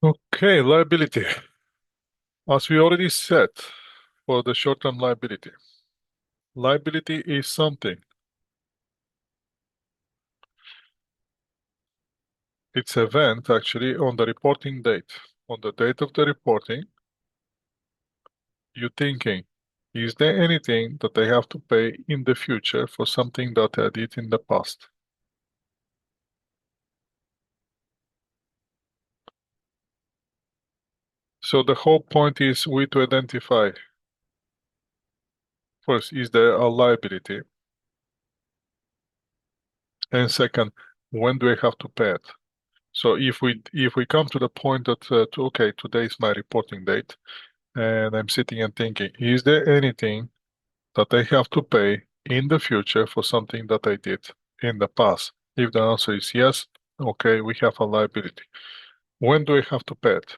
Okay, liability. As we already said, for the short-term liability, liability is something. It's event actually on the reporting date. On the date of the reporting, you're thinking, is there anything that I have to pay in the future for something that I did in the past? So the whole point is we to identify first, is there a liability? And second, when do I have to pay it? So if we come to the point that okay, today is my reporting date, and I'm sitting and thinking, is there anything that I have to pay in the future for something that I did in the past? If the answer is yes, okay, we have a liability. When do I have to pay it?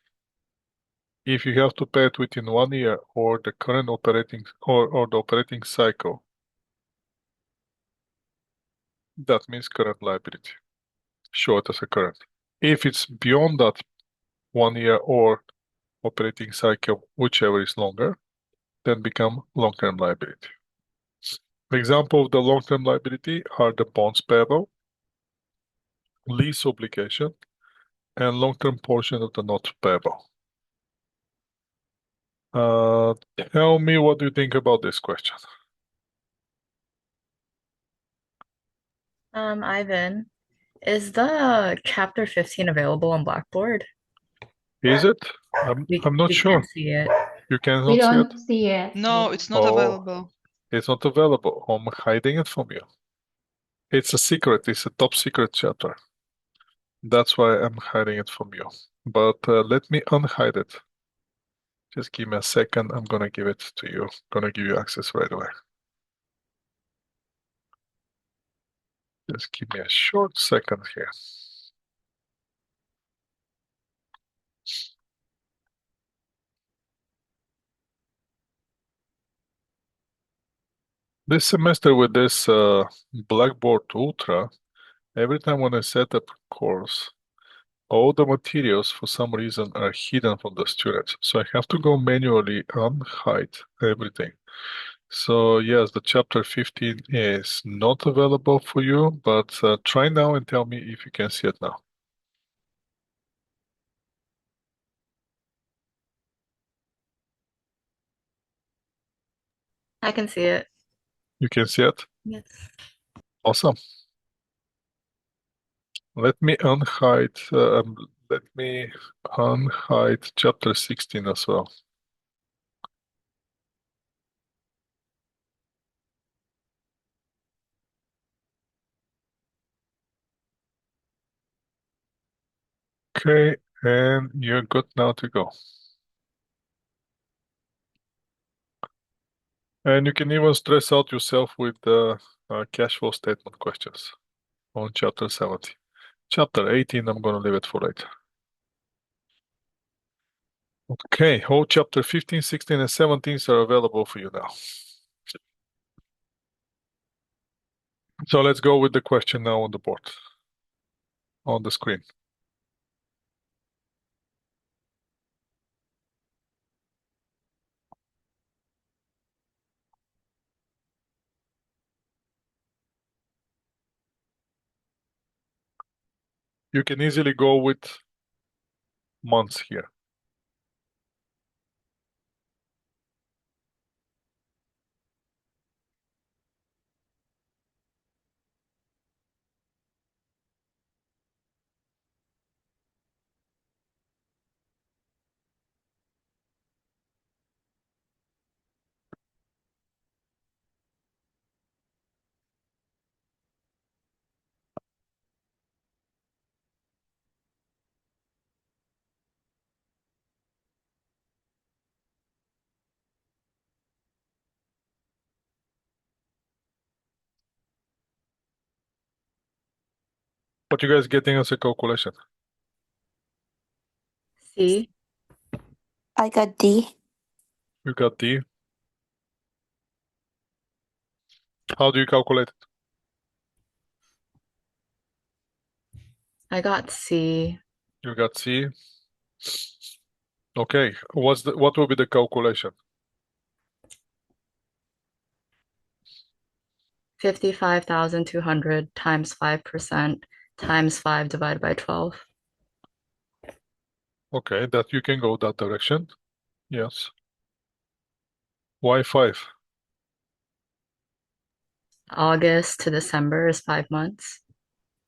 If you have to pay it within 1 year or the current operating or the operating cycle, that means current liability. Show it as a current. If it's beyond that 1 year or operating cycle, whichever is longer, then become long-term liability. Example of the long-term liability are the bonds payable, lease obligation, and long-term portion of the note payable. Uh, Tell me, what do you think about this question? Ivan, is the chapter 15 available on Blackboard? Is it? I'm not We can't sure. see it. You We cannot see it? don't see it. No, it's not Oh, available. it's not available. I'm hiding it from you. It's a secret. It's a top secret chapter. That's why I'm hiding it from you. But let me unhide it. Just give me a second. I'm gonna give it to you. Gonna give you access right away. Just give me a short second here. This semester with this Blackboard Ultra, every time when I set up a course, all the materials for some reason are hidden from the students. So I have to go manually unhide everything. So yes, the chapter 15 is not available for you, but try now and tell me if you can see it now. I can see it. You can see it? Yes. Awesome. Let me unhide, let me unhide chapter 16 as well. Okay, and you're good now to go. And you can even stress out yourself with the cash flow statement questions on chapter 17. Chapter 18, I'm going to leave it for later. Okay, whole chapter 15, 16, and 17 are available for you now. So let's go with the question now on the board, on the screen. You can easily go with months here. What you guys getting as a calculation? C. I got D. You got D. How do you calculate it? I got C. You got C. Okay, what will be the calculation? 55,200 times 5% times 5 divided by 12. Okay, that you can go that direction. Yes. Why 5? August to December is 5 months.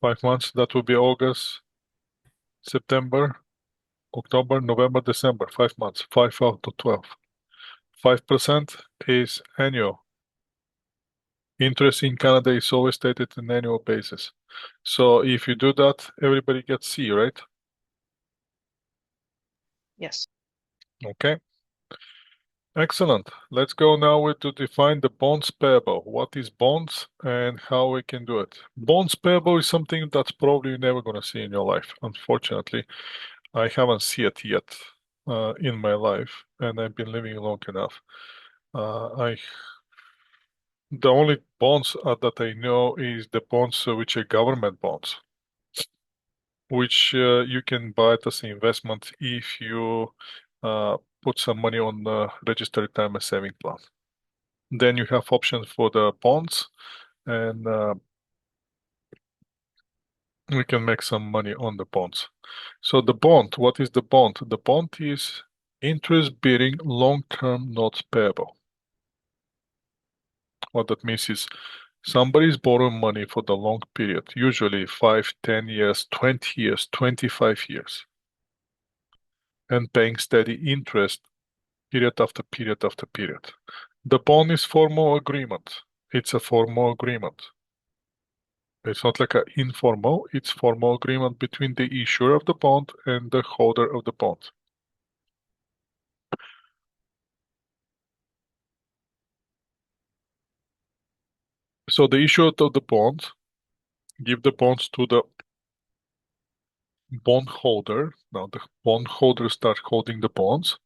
5 months, that will be August, September, October, November, December. 5 months. 5 out of 12. 5% is annual. Interest in Canada is always stated on an annual basis. So if you do that, everybody gets C, right? Yes. Okay. Excellent. Let's go now to define the bonds payable. What is bonds and how we can do it? Bonds payable is something that's probably you're never going to see in your life. Unfortunately, I haven't seen it yet in my life, and I've been living long enough. The only bonds that I know is the bonds which are government bonds, which you can buy it as an investment if you put some money on the registered retirement saving plan. Then you have options for the bonds, and we can make some money on the bonds. So the bond, what is the bond? The bond is interest-bearing long-term notes payable. What that means is somebody's borrowing money for the long period, usually 5, 10 years, 20 years, 25 years, and paying steady interest period after period after period. The bond is formal agreement. It's a formal agreement. It's not like an informal, it's formal agreement between the issuer of the bond and the holder of the bond. So the issuer of the bond give the bonds to the bondholder. Now the bondholder start holding the bonds,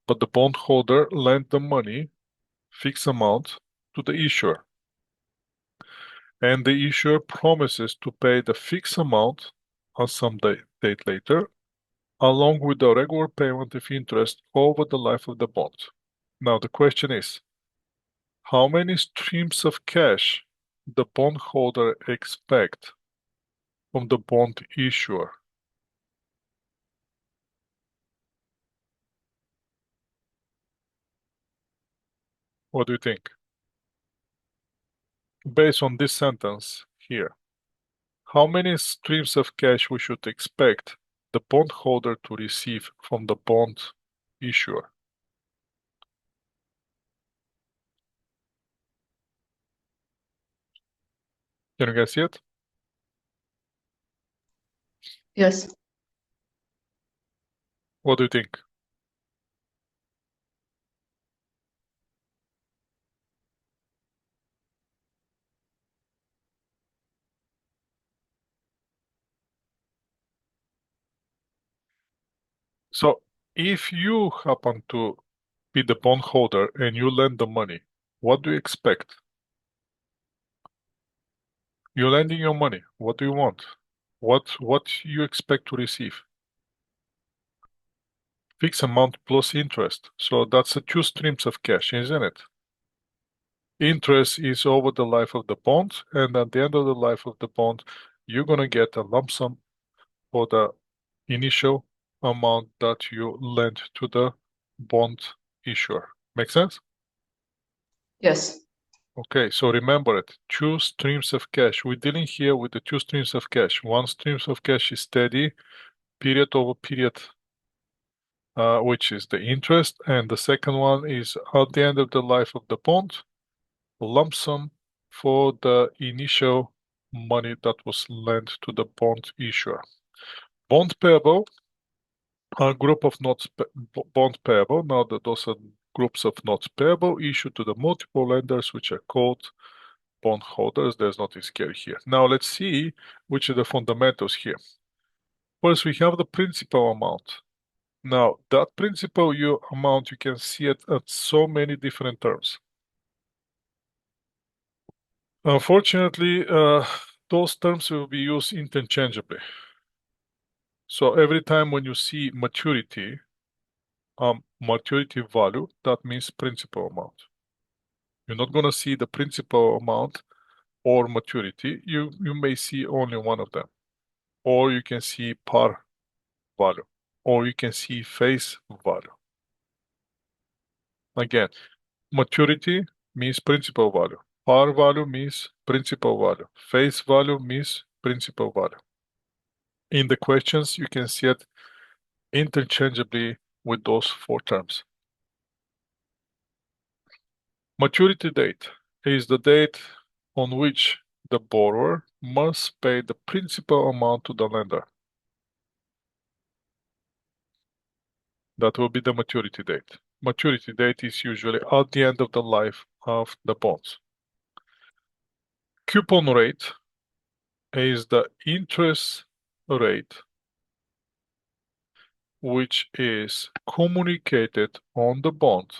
but the bondholder lend the money, fixed amount, to the issuer. And the issuer promises to pay the fixed amount on some date later, along with the regular payment of interest over the life of the bond. Now the question is, how many streams of cash the bondholder expect from the bond issuer? What do you think? Based on this sentence here, how many streams of cash we should expect the bondholder to receive from the bond issuer? Can you guys see it? Yes. What do you think? So if you happen to be the bondholder and you lend the money, what do you expect? You're lending your money. What do you want? What you expect to receive? Fixed amount plus interest. So that's the two streams of cash, isn't it? Interest is over the life of the bond, and at the end of the life of the bond, you're gonna get a lump sum for the initial amount that you lent to the bond issuer. Make sense? Yes. Okay, so remember it. Two streams of cash. We're dealing here with the two streams of cash. One stream of cash is steady, period over period, which is the interest, and the second one is at the end of the life of the bond, lump sum for the initial money that was lent to the bond issuer. Bond payable are a group of notes bond payable. Now those are groups of notes payable issued to the multiple lenders, which are called bondholders. There's nothing scary here. Now let's see which are the fundamentals here. First, we have the principal amount. Now, that principal amount, you can see it at so many different terms. Unfortunately, those terms will be used interchangeably. So every time when you see maturity value, that means principal amount. You're not going to see the principal amount or maturity. You may see only one of them, or you can see par value, or you can see face value. Again, maturity means principal value. Par value means principal value. Face value means principal value. In the questions, you can see it interchangeably with those four terms. Maturity date is the date on which the borrower must pay the principal amount to the lender. That will be the maturity date. Maturity date is usually at the end of the life of the bonds. Coupon rate is the interest rate which is communicated on the bond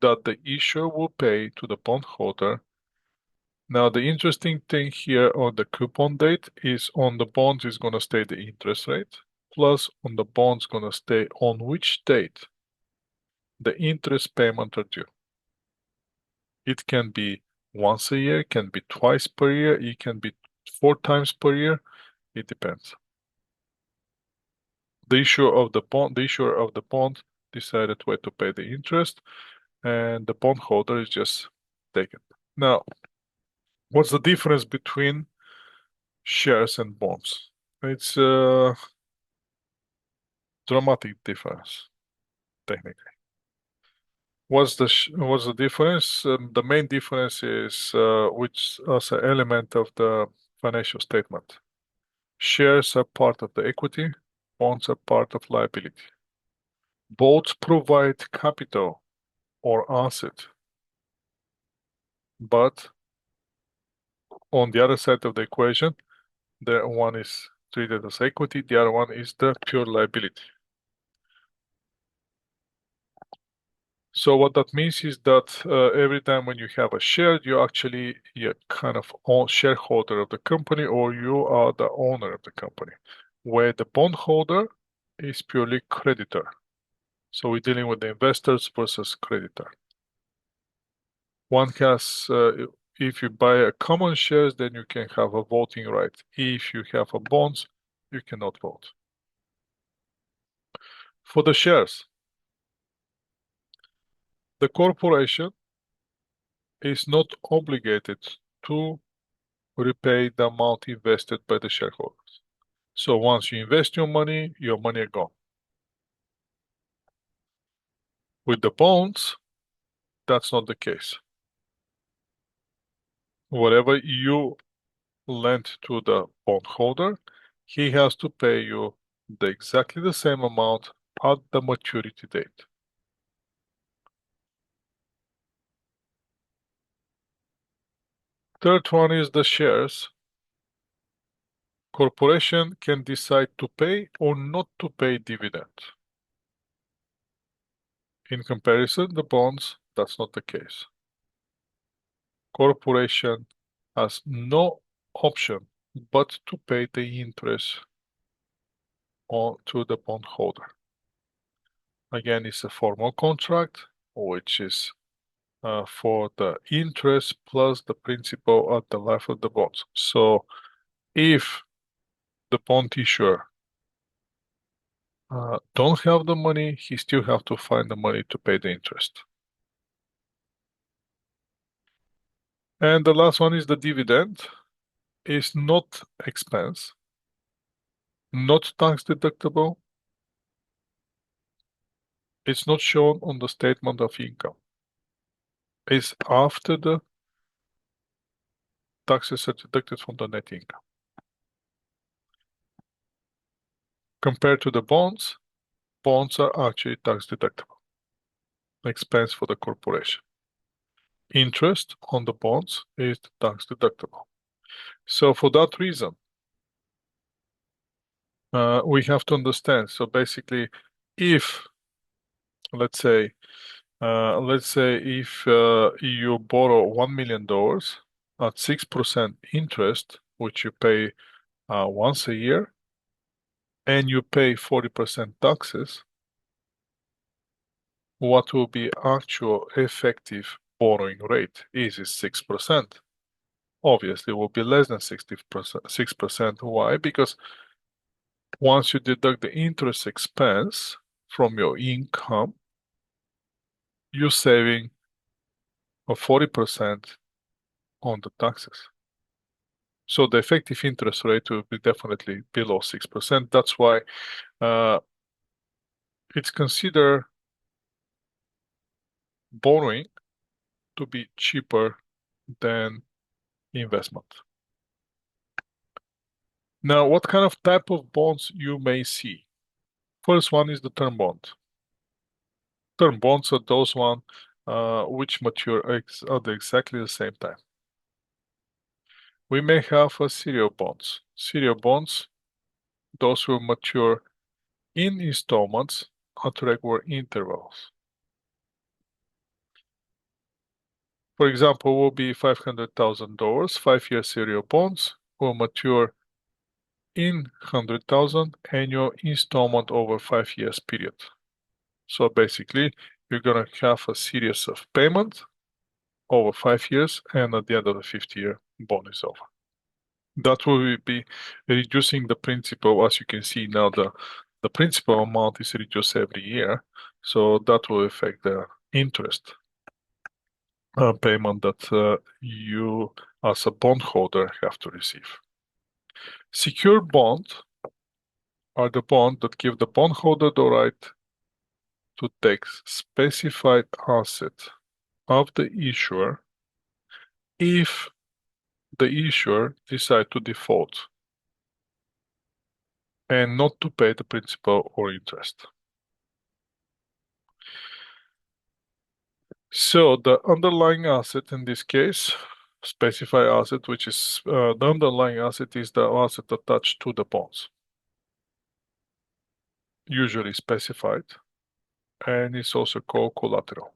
that the issuer will pay to the bondholder. Now, the interesting thing here on the coupon date is on the bonds is going to stay the interest rate, plus on the bonds going to stay on which date the interest payment are due. It can be once a year, can be twice per year, it can be 4 times per year. It depends. The issuer of the bond decided where to pay the interest, and the bondholder is just taken. Now, what's the difference between shares and bonds? It's a dramatic difference, technically. What's the difference? The main difference is which as an element of the financial statement. Shares are part of the equity, bonds are part of liability. Both provide capital or asset, but on the other side of the equation, the one is treated as equity, the other one is the pure liability. So what that means is that every time when you have a share, you're kind of shareholder of the company, or you are the owner of the company, where the bondholder is purely creditor. So we're dealing with the investors versus creditor. One has, if you buy a common shares, then you can have a voting right. If you have a bonds, you cannot vote. For the shares, the corporation is not obligated to repay the amount invested by the shareholders. So once you invest your money are gone. With the bonds, that's not the case. Whatever you lent to the bondholder, he has to pay you exactly the same amount at the maturity date. Third one is the shares. Corporation can decide to pay or not to pay dividend. In comparison, the bonds, that's not the case. Corporation has no option but to pay the interest to the bondholder. Again, it's a formal contract, which is for the interest plus the principal at the life of the bonds. So if the bond issuer don't have the money, he still have to find the money to pay the interest. And the last one is the dividend. Is not expense, not tax deductible. It's not shown on the statement of income. It's after the taxes are deducted from the net income. Compared to the bonds, bonds are actually tax deductible. Expense for the corporation. Interest on the bonds is tax deductible. So for that reason, we have to understand. So basically, if let's say if you borrow $1 million at 6% interest, which you pay once a year and you pay 40% taxes, what will be actual effective borrowing rate? Is it 6%? Obviously, it will be less than 60%, 6%. Why? Because once you deduct the interest expense from your income, you're saving 40% on the taxes. So the effective interest rate will be definitely below 6%. That's why it's considered borrowing to be cheaper than investment. Now, what kind of type of bonds you may see? First one is the term bond. Term bonds are those one which mature at exactly the same time. We may have serial bonds. Serial bonds, those will mature in installments at regular intervals. For example, will be $500,000, 5-year serial bonds will mature in 100,000 annual installment over 5 years period. So basically, you're gonna have a series of payments over 5 years, and at the end of the 5th year, bond is over. That will be reducing the principal. As you can see now, the principal amount is reduced every year, so that will affect the interest payment that you as a bondholder have to receive. Secured bonds are the bonds that give the bondholder the right to take specified asset of the issuer if the issuer decide to default and not to pay the principal or interest. So the underlying asset in this case, specified asset, which is the underlying asset is the asset attached to the bonds, usually specified, and it's also called collateral.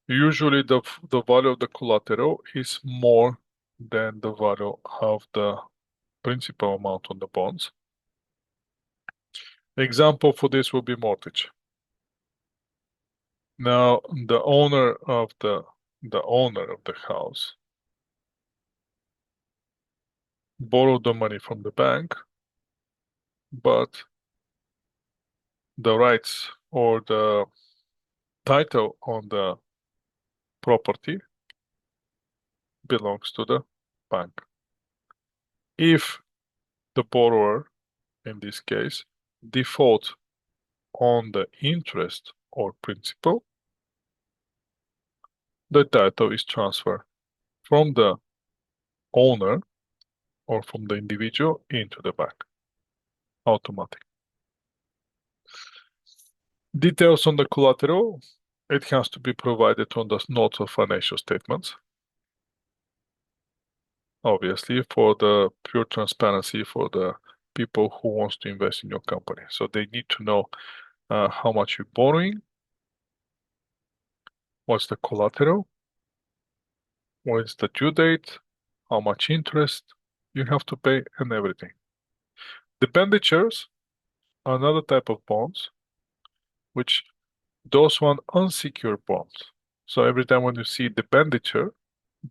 Usually the value of the collateral is more than the value of the principal amount on the bonds. Example for this will be mortgage. Now the owner of the house borrowed the money from the bank, but the rights or the title on the property belongs to the bank. If the borrower, in this case, default on the interest or principal, the title is transferred from the owner or from the individual into the bank. Automatic. Details on the collateral, it has to be provided on the notes of financial statements. Obviously, for the pure transparency for the people who wants to invest in your company. So they need to know how much you're borrowing, what's the collateral, what is the due date, how much interest you have to pay, and everything. Debentures are another type of bonds, which those one unsecured bonds. So every time when you see debenture,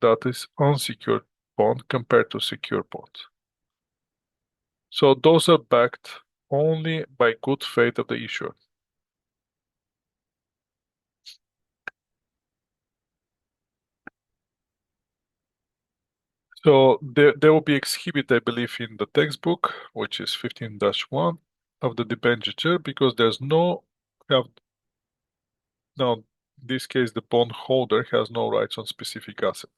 that is unsecured bond compared to secure bonds. So those are backed only by good faith of the issuer. So there will be exhibit, I believe, in the textbook, which is 15-1 of the debenture, because there's no have now in this case the bondholder has no rights on specific asset.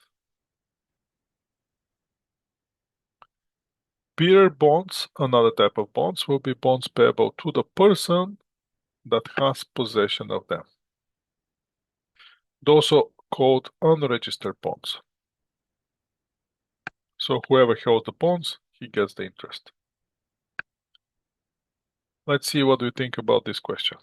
Bearer bonds, another type of bonds, will be bonds payable to the person that has possession of them. Those are called unregistered bonds. So whoever holds the bonds, he gets the interest. Let's see what you think about this question.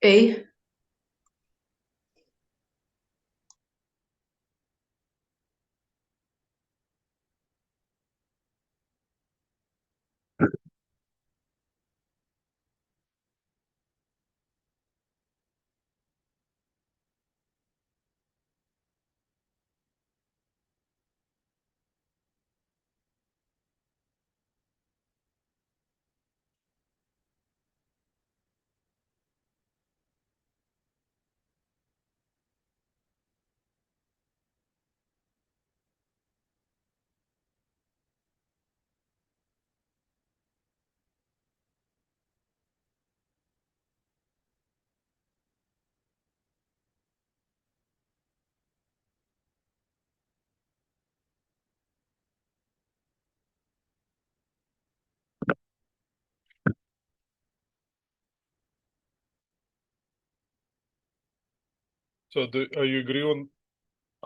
A. So are you agree on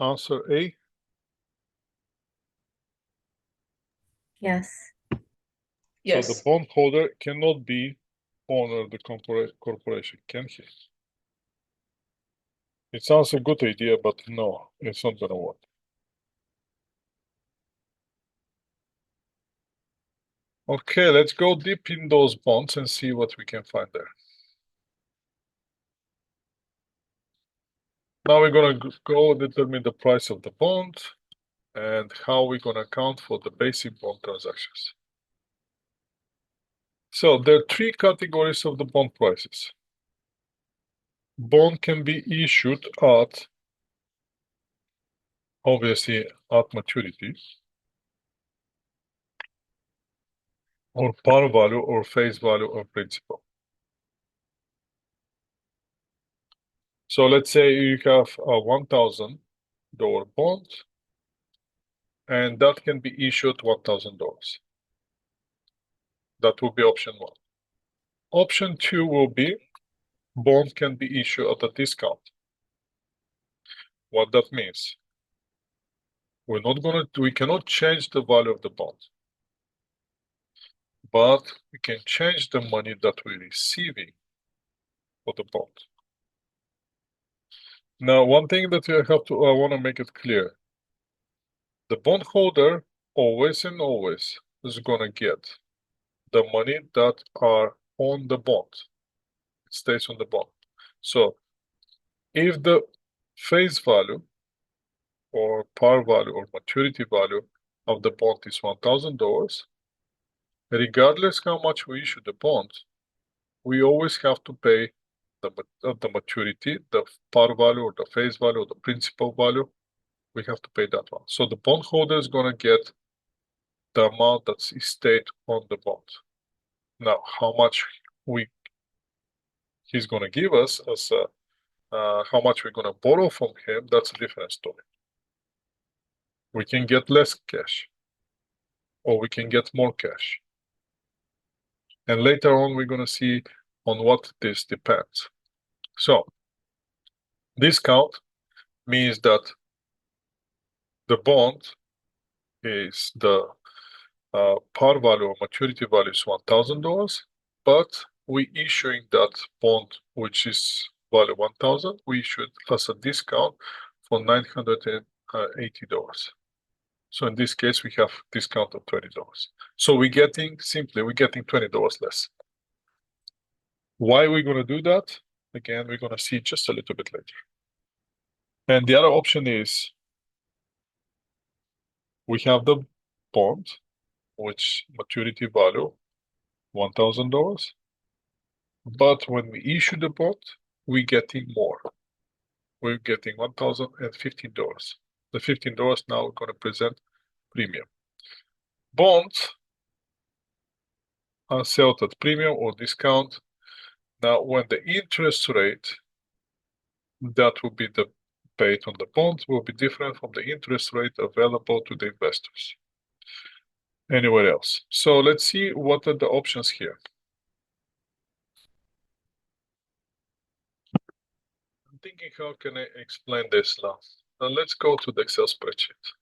answer A? Yes. Yes. So the bondholder cannot be owner of the corporation, can he? It sounds a good idea, but no, it's not gonna work. Okay, let's go deep in those bonds and see what we can find there. Now we're gonna go determine the price of the bond and how we're gonna account for the basic bond transactions. So there are three categories of the bond prices. Bond can be issued at, obviously, at maturity, or par value, or face value, or principal. So let's say you have a $1,000 bond, and that can be issued $1,000. That will be option one. Option two will be bond can be issued at a discount. What that means? We cannot change the value of the bond, but we can change the money that we're receiving for the bond. Now, one thing that I want to make it clear. The bondholder always and always is gonna get the money that are on the bond. It stays on the bond. So if the face value or par value or maturity value of the bond is $1,000, regardless how much we issue the bond, we always have to pay the maturity, the par value or the face value or the principal value. We have to pay that one. So the bondholder is gonna get the amount that's stayed on the bond. Now, how much he's gonna give us as how much we're gonna borrow from him, that's a different story. We can get less cash, or we can get more cash. And later on, we're gonna see on what this depends. So, discount means that the bond is the par value or maturity value is $1,000, but we issuing that bond, which is value 1,000, we issued as a discount for $980. So in this case, we have discount of $20. So we're getting $20 less. Why we're gonna do that? Again, we're gonna see just a little bit later. And the other option is we have the bond, which maturity value $1,000. But when we issue the bond, we're getting more. We're getting $1,015. The $15 now are gonna present premium. Bonds are sold at premium or discount. Now, when the interest rate that will be the paid on the bond will be different from the interest rate available to the investors anywhere else. So let's see what are the options here. I'm thinking, how can I explain this now? Now let's go to the Excel spreadsheet.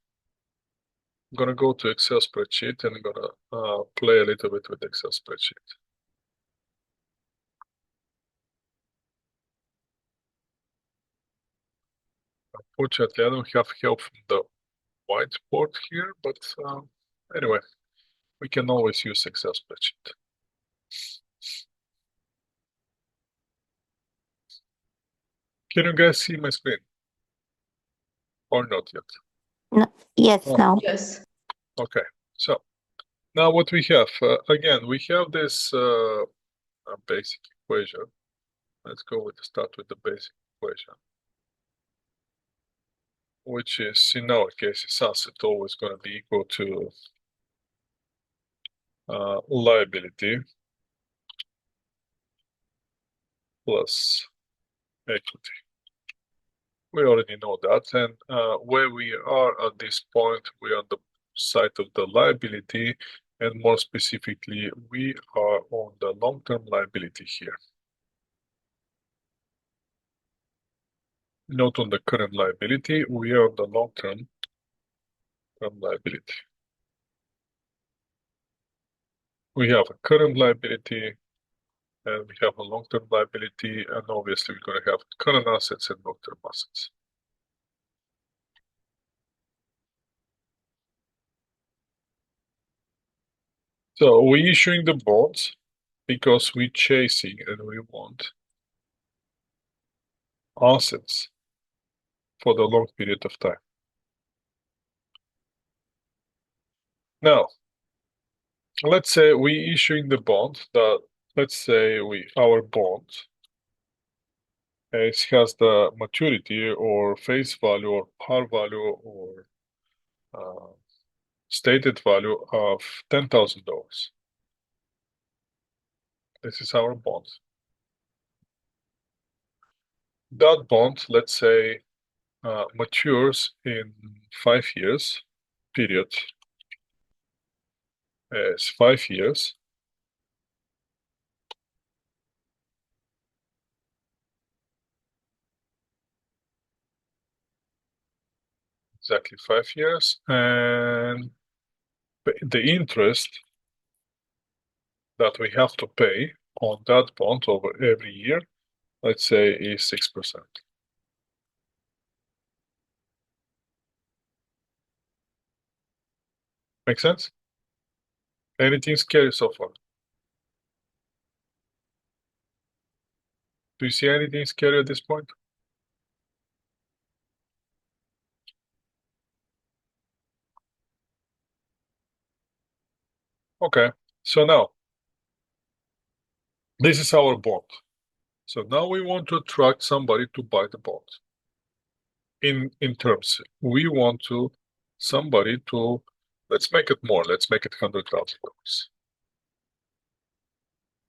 I'm gonna go to Excel spreadsheet and I'm gonna play a little bit with Excel spreadsheet. Unfortunately, I don't have help from the whiteboard here, but anyway, we can always use Excel spreadsheet. Can you guys see my screen? Or not yet? No, yes, Oh. no. Yes. Okay, so now what we have, again, we have this basic equation. Let's start with the basic equation, which is, in our case, is asset always going to be equal to liability plus equity. We already know that, and where we are at this point, we are on the side of the liability, and more specifically, we are on the long-term liability here. Not on the current liability, we are on the long-term liability. We have a current liability, and we have a long-term liability, and obviously we're going to have current assets and long-term assets. So we're issuing the bonds because we're chasing and we want assets for the long period of time. Now, let's say we're issuing the bond that, let's say our bond has the maturity or face value or par value or stated value of $10,000. This is our bond. That bond, let's say, matures in 5 years, period is 5 years. Exactly 5 years, and the interest that we have to pay on that bond over every year, let's say, is 6%. Make sense? Anything scary so far? Do you see anything scary at this point? Okay, so now, this is our bond. So now we want to attract somebody to buy the bond. In terms, we want somebody to, let's make it more, let's make it $100,000.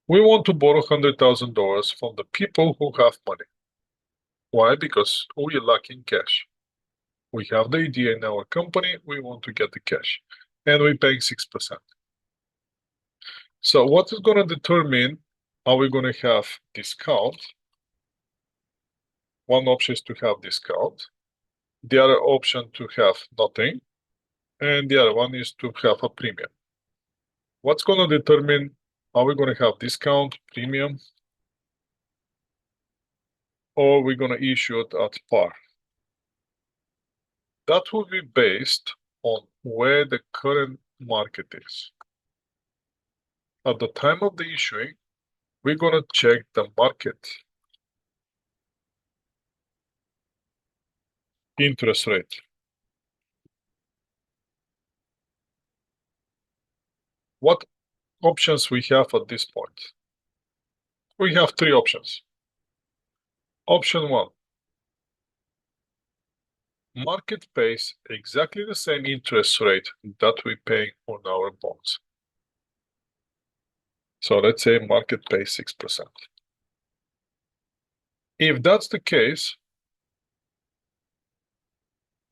We want to borrow $100,000 from the people who have money. Why? Because we are lacking cash. We have the idea in our company, we want to get the cash, and we're paying 6%. So what is going to determine, are we going to have discount? One option is to have discount. The other option to have nothing. And the other one is to have a premium. What's going to determine, are we going to have discount, premium, or we're going to issue it at par? That will be based on where the current market is. At the time of the issuing, we're going to check the market interest rate. What options we have at this point? We have 3 options. Option 1, market pays exactly the same interest rate that we pay on our bonds. So let's say market pays 6%. If that's the case,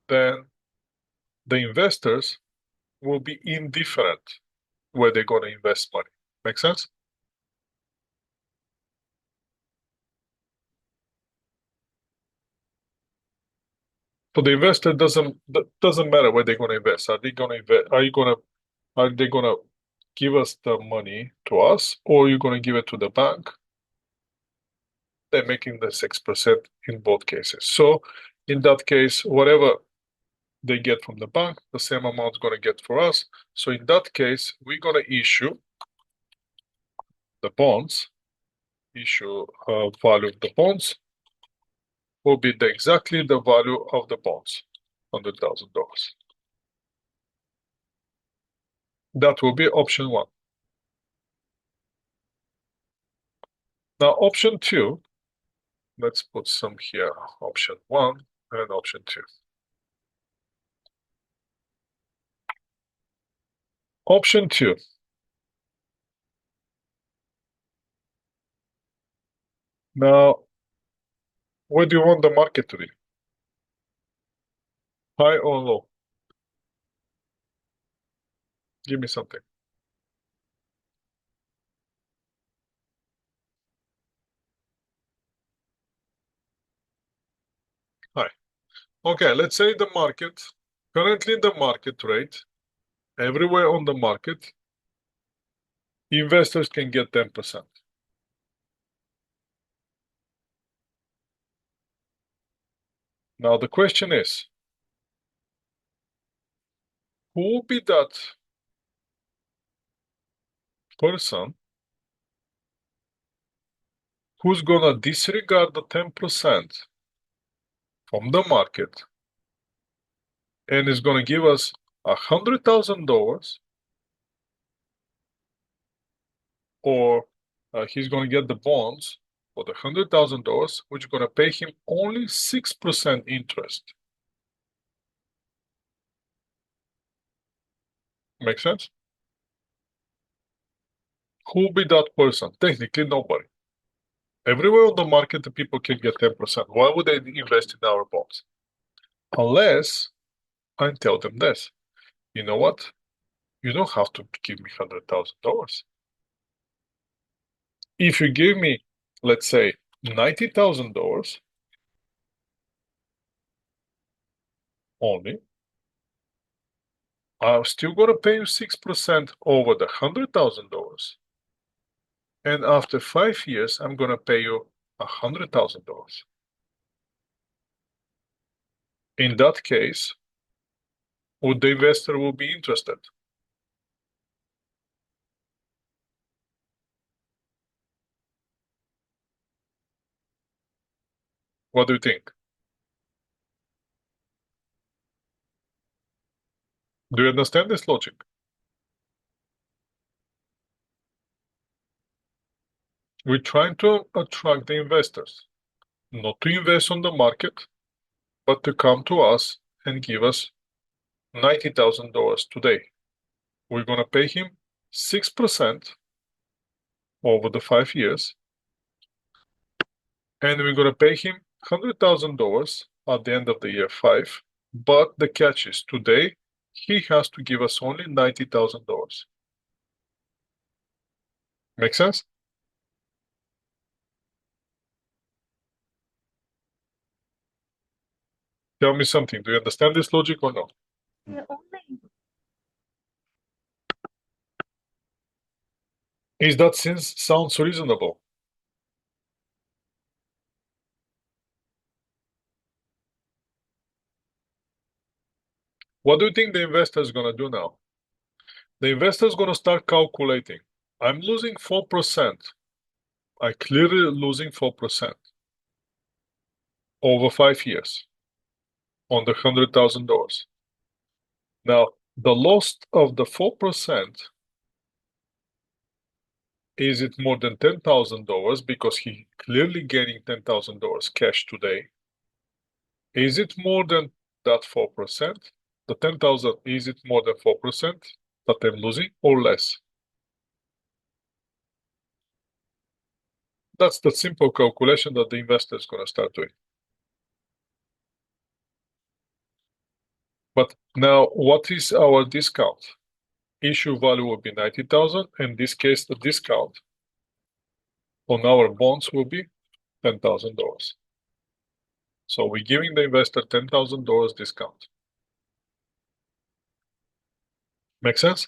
then the investors will be indifferent where they're going to invest money. Make sense? So the investor doesn't matter where they're going to invest. Are they going to invest? Are they going to give us the money to us, or are you going to give it to the bank? They're making the 6% in both cases. So In that case, whatever they get from the bank, the same amount is going to get for us. So in that case, we're going to issue the bonds, value of the bonds will be exactly the value of the bonds, $100,000. That will be option 1. Now option 2, let's put some here, option 1 and option 2. Option 2. Now, where do you want the market to be? High or low? Give me something. High. Okay, let's say the market, currently the market rate, everywhere on the market, investors can get 10%. Now the question is, who will be that person who's gonna disregard the 10% from the market and is gonna give us $100,000, or he's gonna get the bonds for the $100,000, which is gonna pay him only 6% interest. Make sense? Who will be that person? Technically, nobody. Everywhere on the market, the people can get 10%. Why would they invest in our bonds? Unless I tell them this. You know what? You don't have to give me $100,000. If you give me, let's say, $90,000 only, I'm still gonna pay you 6% over the $100,000. And after 5 years, I'm gonna pay you $100,000. In that case, would the investor will be interested? What do you think? Do you understand this logic? We're trying to attract the investors, not to invest on the market, but to come to us and give us $90,000 today. We're gonna pay him 6% over the 5 years, and we're gonna pay him $100,000 at the end of the year 5. But the catch is today he has to give us only $90,000. Make sense? Tell me something. Do you understand this logic or no? Is that sounds reasonable? What do you think the investor is gonna do now? The investor is gonna start calculating. I'm losing 4%. I clearly losing 4% over 5 years on the $100,000. Now, the loss of the 4%, is it more than $10,000 because he clearly getting $10,000 cash today? Is it more than that 4%? The 10,000, is it more than 4% that I'm losing or less? That's the simple calculation that the investor is going to start doing. But now, what is our discount? Issue value will be 90,000. In this case, the discount on our bonds will be $10,000. So we're giving the investor $10,000 discount. Make sense?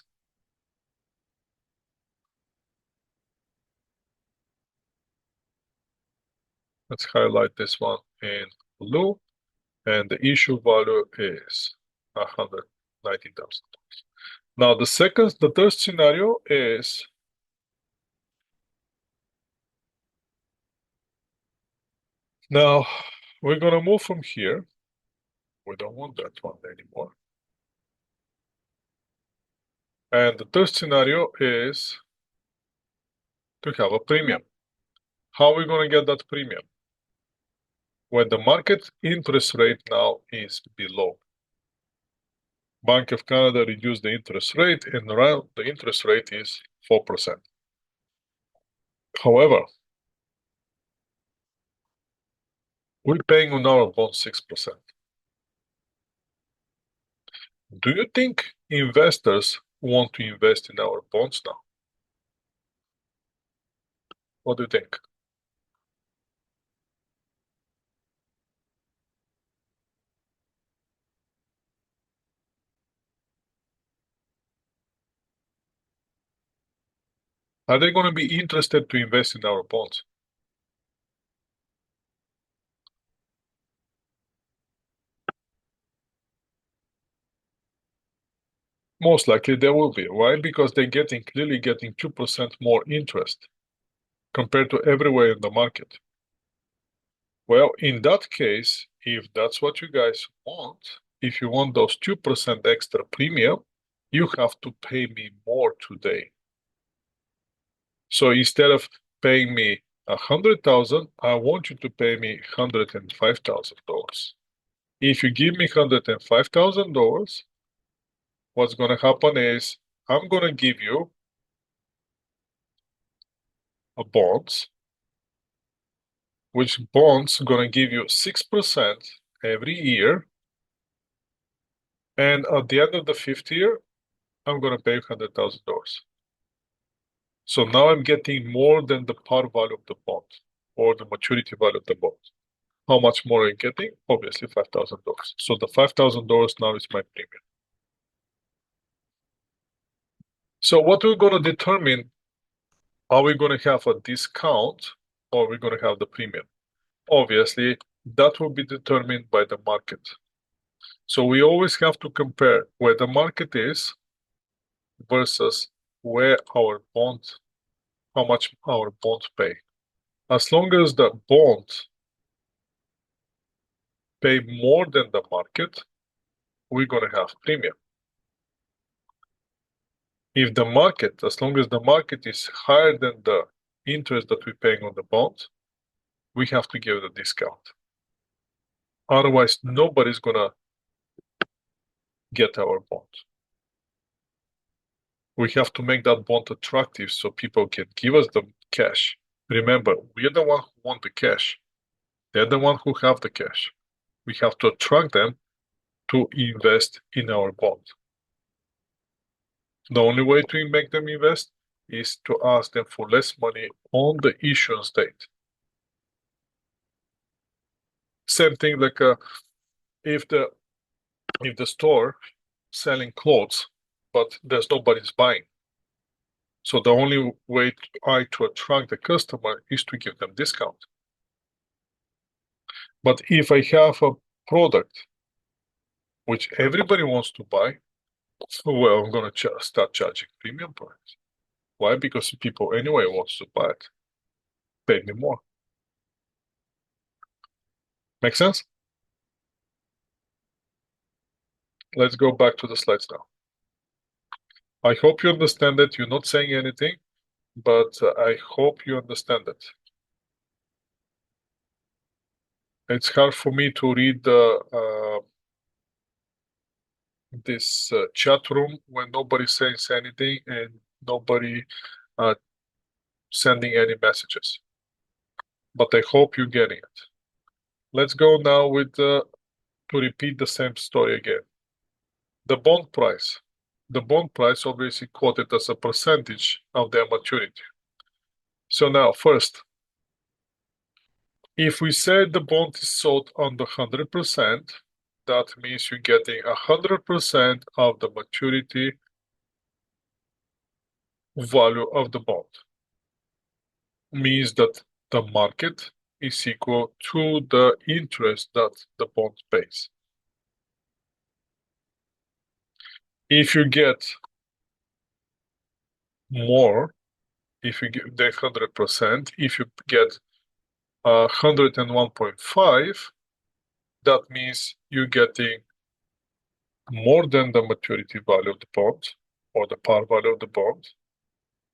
Let's highlight this one in blue. and the issue value is $190,000. Now the third scenario is now we're gonna move from here. We don't want that one anymore. And the third scenario is to have a premium. How are we gonna get that premium? When the market interest rate now is below. Bank of Canada reduced the interest rate, and around the interest rate is 4%. However, we're paying on our bond 6%. Do you think investors want to invest in our bonds now? What do you think? Are they going to be interested to invest in our bonds? Most likely they will be. Why? Because they're clearly getting 2% more interest compared to everywhere in the market. Well, in that case, if that's what you guys want, if you want those 2% extra premium, you have to pay me more today. So instead of paying me 100,000, I want you to pay me $105,000. If you give me $105,000, what's going to happen is I'm going to give you a bonds, which bonds going to give you 6% every year. And at the end of the fifth year, I'm going to pay $100,000. So now I'm getting more than the par value of the bond or the maturity value of the bond. How much more are you getting? Obviously $5,000. So the $5,000 now is my premium. So what we're going to determine, are we going to have a discount or are we going to have the premium? Obviously, that will be determined by the market. So we always have to compare where the market is versus where our bond, how much our bonds pay. As long as the bonds pay more than the market, we're going to have premium. If the market, as long as the market is higher than the interest that we're paying on the bond, we have to give it a discount. Otherwise, nobody's going to get our bond. We have to make that bond attractive so people can give us the cash. Remember, we're the one who want the cash. They're the one who have the cash. We have to attract them to invest in our bond. The only way to make them invest is to ask them for less money on the issuance date. Same thing like if the store selling clothes, but there's nobody's buying. So the only way to attract the customer is to give them discount. But if I have a product which everybody wants to buy, well, I'm going to start charging premium price. Why? Because people anyway wants to buy it. Pay me more. Make sense? Let's go back to the slides now. I hope you understand it. You're not saying anything, but I hope you understand it. It's hard for me to read this chat room when nobody says anything and nobody sending any messages. But I hope you're getting it. Let's go now with to repeat the same story again. The bond price. The bond price obviously quoted as a percentage of their maturity. So now first, if we say the bond is sold under 100%, that means you're getting 100% of the maturity value of the bond. Means that the market is equal to the interest that the bond pays. If you get more, if you get the 100%, if you get 101.5, that means you're getting more than the maturity value of the bond or the par value of the bond.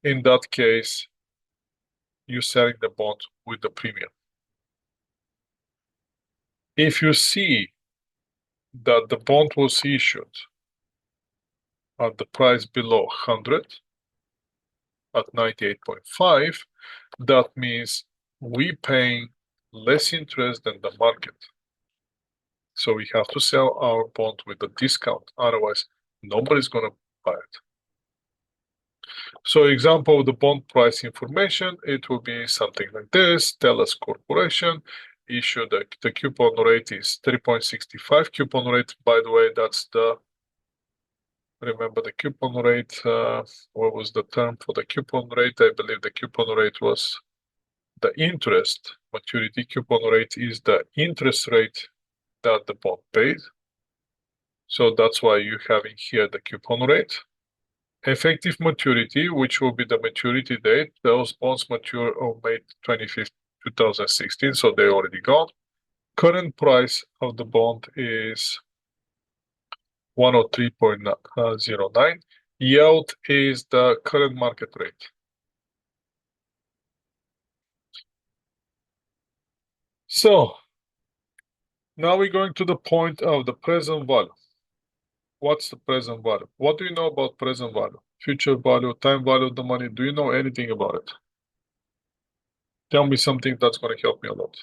In that case, you're selling the bond with the premium. If you see that the bond was issued at the price below 100, at 98.5, that means we paying less interest than the market. So we have to sell our bond with a discount, otherwise nobody's going to buy it. So example of the bond price information, it will be something like this. Telus Corporation issued the coupon rate is 3.65. Coupon rate, by the way, that's the, remember the coupon rate, what was the term for the coupon rate? I believe the coupon rate was the interest. Maturity coupon rate is the interest rate that the bond paid. So that's why you're having here the coupon rate. Effective maturity, which will be the maturity date. Those bonds mature on May 25th, 2016, so they're already gone. Current price of the bond is 103.09. Yield is the current market rate. So now we're going to the point of the present value. What's the present value? What do you know about present value? Future value, time value of the money. Do you know anything about it? Tell me something that's going to help me a lot.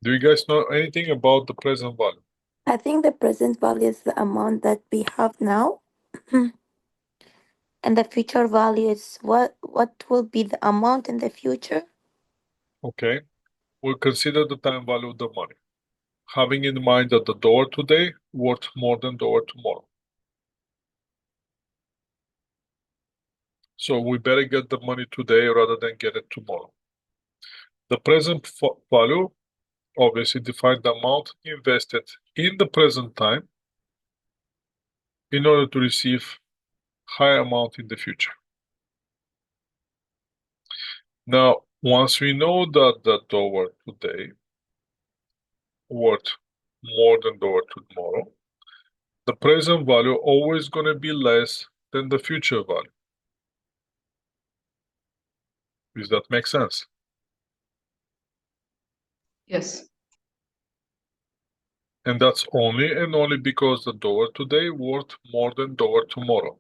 Do you guys know anything about the present value? I think the present value is the amount that we have now. And the future value is what will be the amount in the future. Okay. We'll consider the time value of the money, having in mind that the dollar today worth more than dollar tomorrow. So we better get the money today rather than get it tomorrow. The present value obviously defines the amount invested in the present time in order to receive higher amount in the future. Now, once we know that the dollar today worth more than dollar tomorrow, the present value always going to be less than the future value. Does that make sense? Yes. And that's only and only because the dollar today worth more than dollar tomorrow.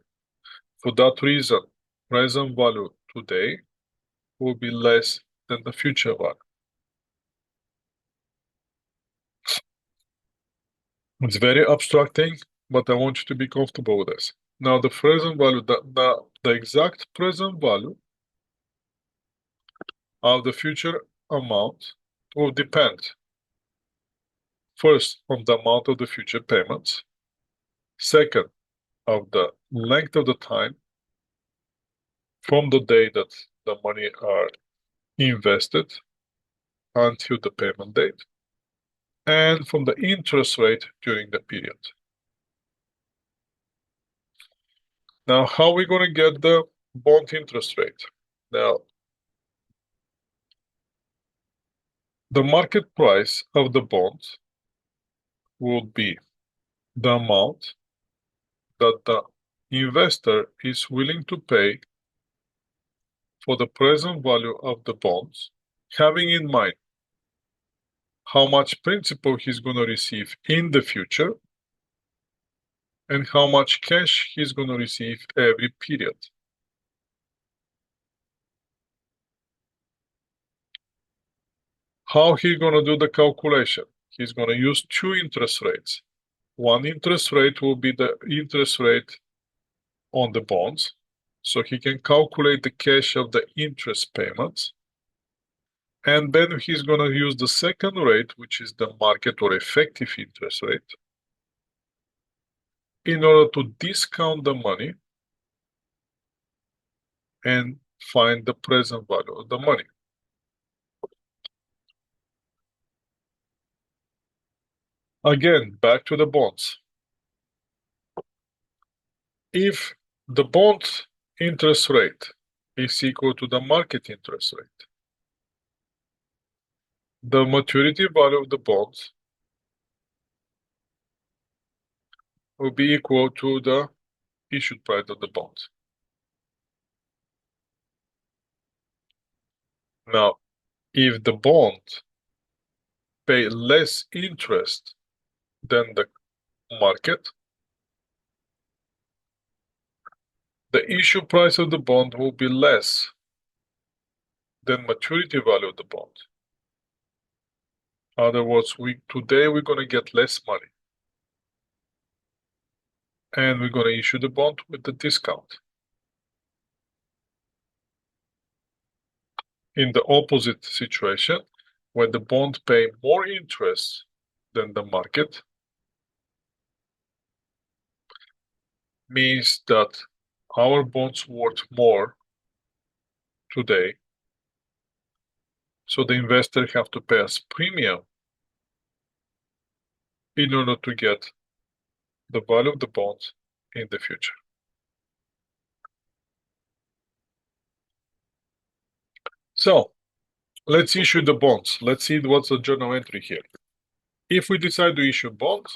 For that reason, present value today will be less than the future value. It's very abstract thing, but I want you to be comfortable with this. Now, the present value, the exact present value of the future amount will depend first on the amount of the future payments, second, of the length of the time from the day that the money are invested until the payment date, and from the interest rate during the period. Now, how are we going to get the bond interest rate? Now, the market price of the bond will be the amount that the investor is willing to pay for the present value of the bonds, having in mind how much principal he's going to receive in the future and how much cash he's going to receive every period. How he's going to do the calculation? He's going to use two interest rates. One interest rate will be the interest rate on the bonds, so he can calculate the cash of the interest payments. And then he's going to use the second rate, which is the market or effective interest rate, in order to discount the money and find the present value of the money. Again, back to the bonds. If the bond interest rate is equal to the market interest rate, the maturity value of the bonds will be equal to the issued price of the bond. Now, if the bond pay less interest than the market, the issue price of the bond will be less than maturity value of the bond. In other words, today we're going to get less money, and we're going to issue the bond with the discount. In the opposite situation, when the bond pay more interest than the market, means that our bonds worth more today, so the investor have to pay us premium in order to get the value of the bonds in the future. So let's issue the bonds. Let's see what's the journal entry here. If we decide to issue bonds,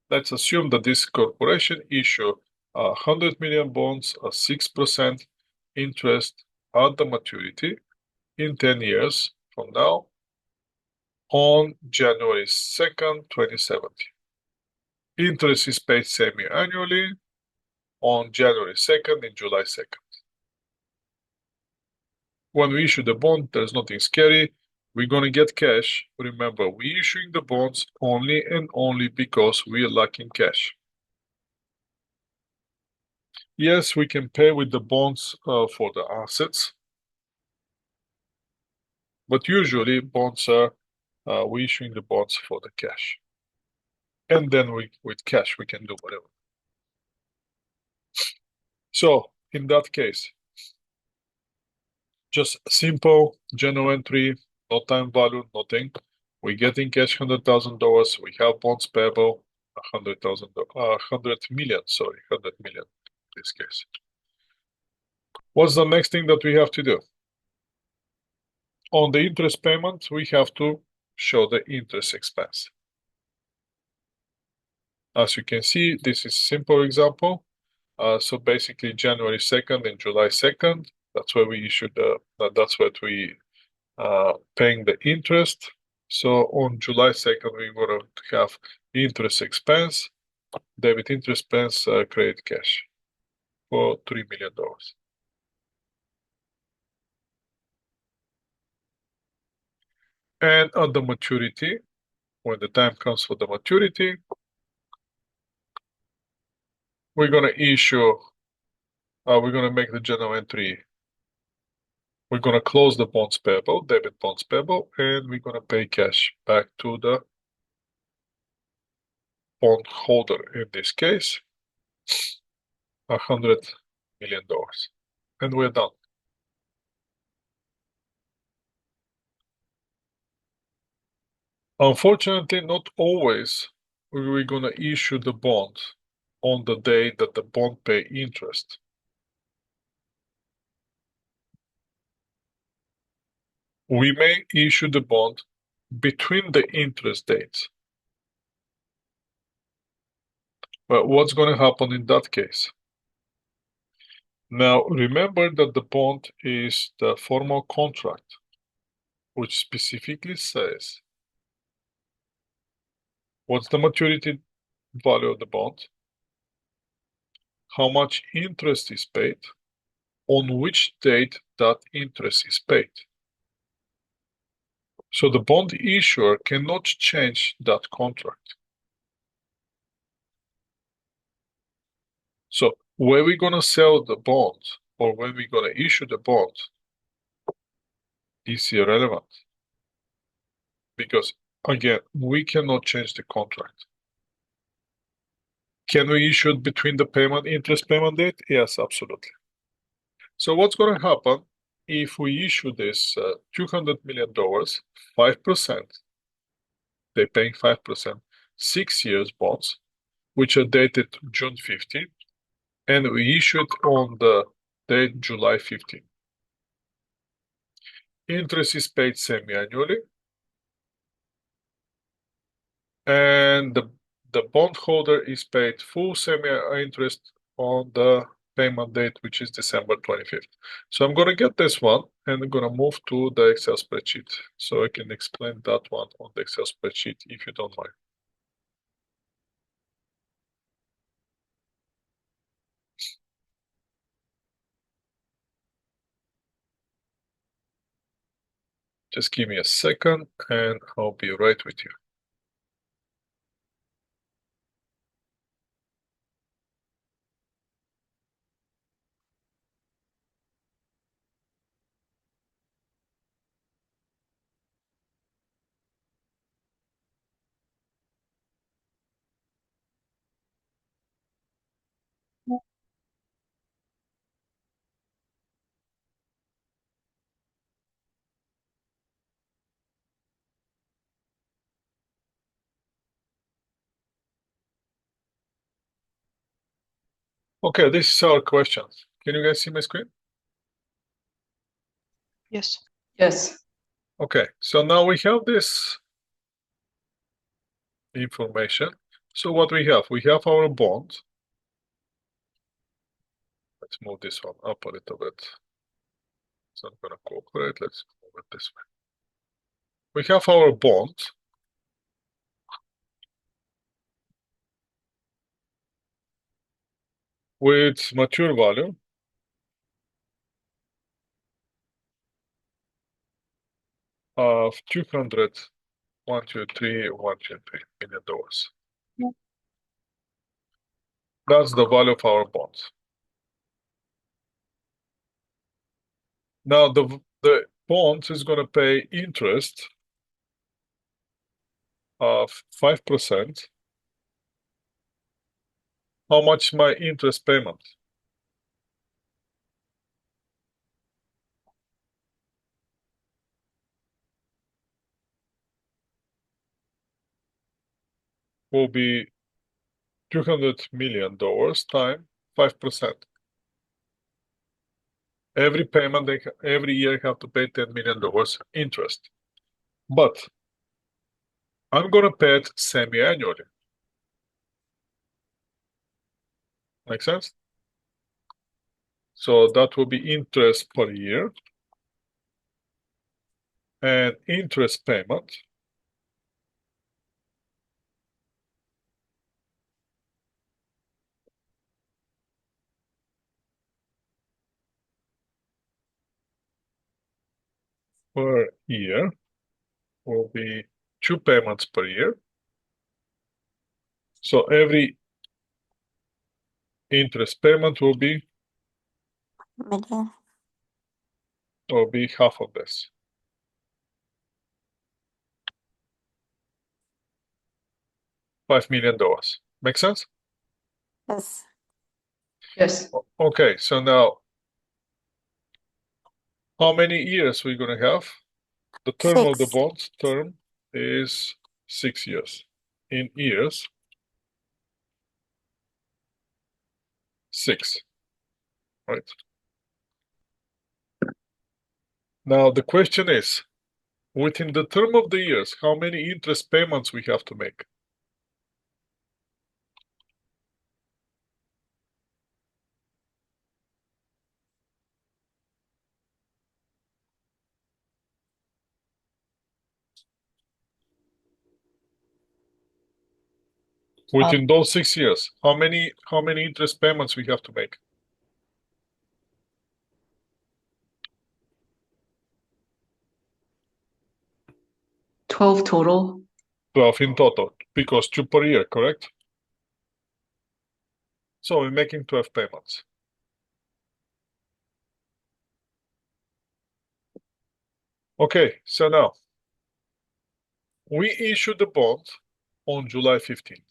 let's assume that this corporation issue 100 million bonds at 6% interest at the maturity in 10 years from now on January 2nd, 2070. Interest is paid semi-annually on January 2nd and July 2nd. When we issue the bond, there's nothing scary. We're going to get cash. Remember, we're issuing the bonds only and only because we are lacking cash. Yes, we can pay with the bonds for the assets, but usually bonds are, we're issuing the bonds for the cash. And then with cash, we can do whatever. So in that case, just simple journal entry, no time value, nothing. We get in cash $100,000. We have bonds payable, 100 million, sorry, 100 million in this case. What's the next thing that we have to do? On the interest payment, we have to show the interest expense. As you can see, this is a simple example. So basically January 2nd and July 2nd, that's where we issued that's what we paying the interest. So on July 2nd, we're going to have interest expense, debit interest expense, credit cash for $3 million. And on the maturity, when the time comes for the maturity, we're going to issue, we're going to make the journal entry. We're going to close the bonds payable, debit bonds payable, and we're going to pay cash back to the bond holder, in this case, $100 million. And we're done. Unfortunately, not always we're going to issue the bond on the day that the bond pay interest. We may issue the bond between the interest dates. But what's going to happen in that case? Now, remember that the bond is the formal contract, which specifically says what's the maturity value of the bond, how much interest is paid, on which date that interest is paid. So the bond issuer cannot change that contract. So when we're going to sell the bond or when we're going to issue the bond is irrelevant. because again, we cannot change the contract. Can we issue it between the interest payment date? Yes, absolutely. So what's going to happen if we issue this $200 million, 5%, they're paying 5%, 6 years bonds, which are dated June 15th, and we issue it on the date July 15th. Interest is paid semi-annually, and the bondholder is paid full semi-interest on the payment date, which is December 25th. So I'm going to get this one and I'm going to move to the Excel spreadsheet so I can explain that one on the Excel spreadsheet if you don't mind. Just give me a second and I'll be right with you. Okay, this is our questions. Can you guys see my screen? Yes. Yes. Okay, so now we have this information. So what we have our bond. Let's move this one up a little bit. It's not going to cooperate. Let's move it this way. We have our bond. With mature value of 200, 123, $123 million. That's the value of our bonds. Now the bond is going to pay interest of 5%. How much is my interest payment? Will be $200 million times 5%. Every payment, every year have to pay $10 million interest. But I'm going to pay it semi-annually. Make sense? So that will be interest per year and interest payment per year will be 2 payments per year. So every interest payment will be Million. half of this. $5 million. Make sense? Yes. Yes. Okay, so now how many years we're going to have? The term of the 6. bond term is 6 years. In years, 6, right? Now the question is, within the term of the years, how many interest payments we have to make? Within those 6 years, how many interest payments we have to make? 12 total. 12 in total, because 2 per year, correct? So we're making 12 payments. Okay, so now we issue the bond on July 15th.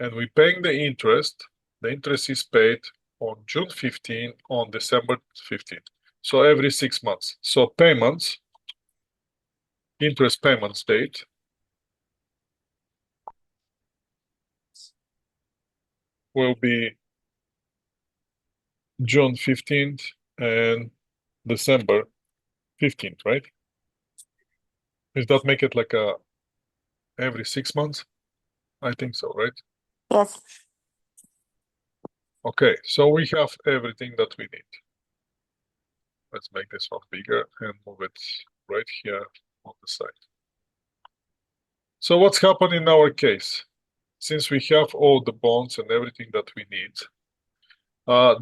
And we're paying the interest. The interest is paid on June 15, on December 15. So every 6 months. So payments, interest payments date will be June 15th and December 15th, right? Does that make it like a every 6 months? I think so, right? Yes. Okay, so we have everything that we need. Let's make this one bigger and move it right here on the side. So what's happened in our case? Since we have all the bonds and everything that we need,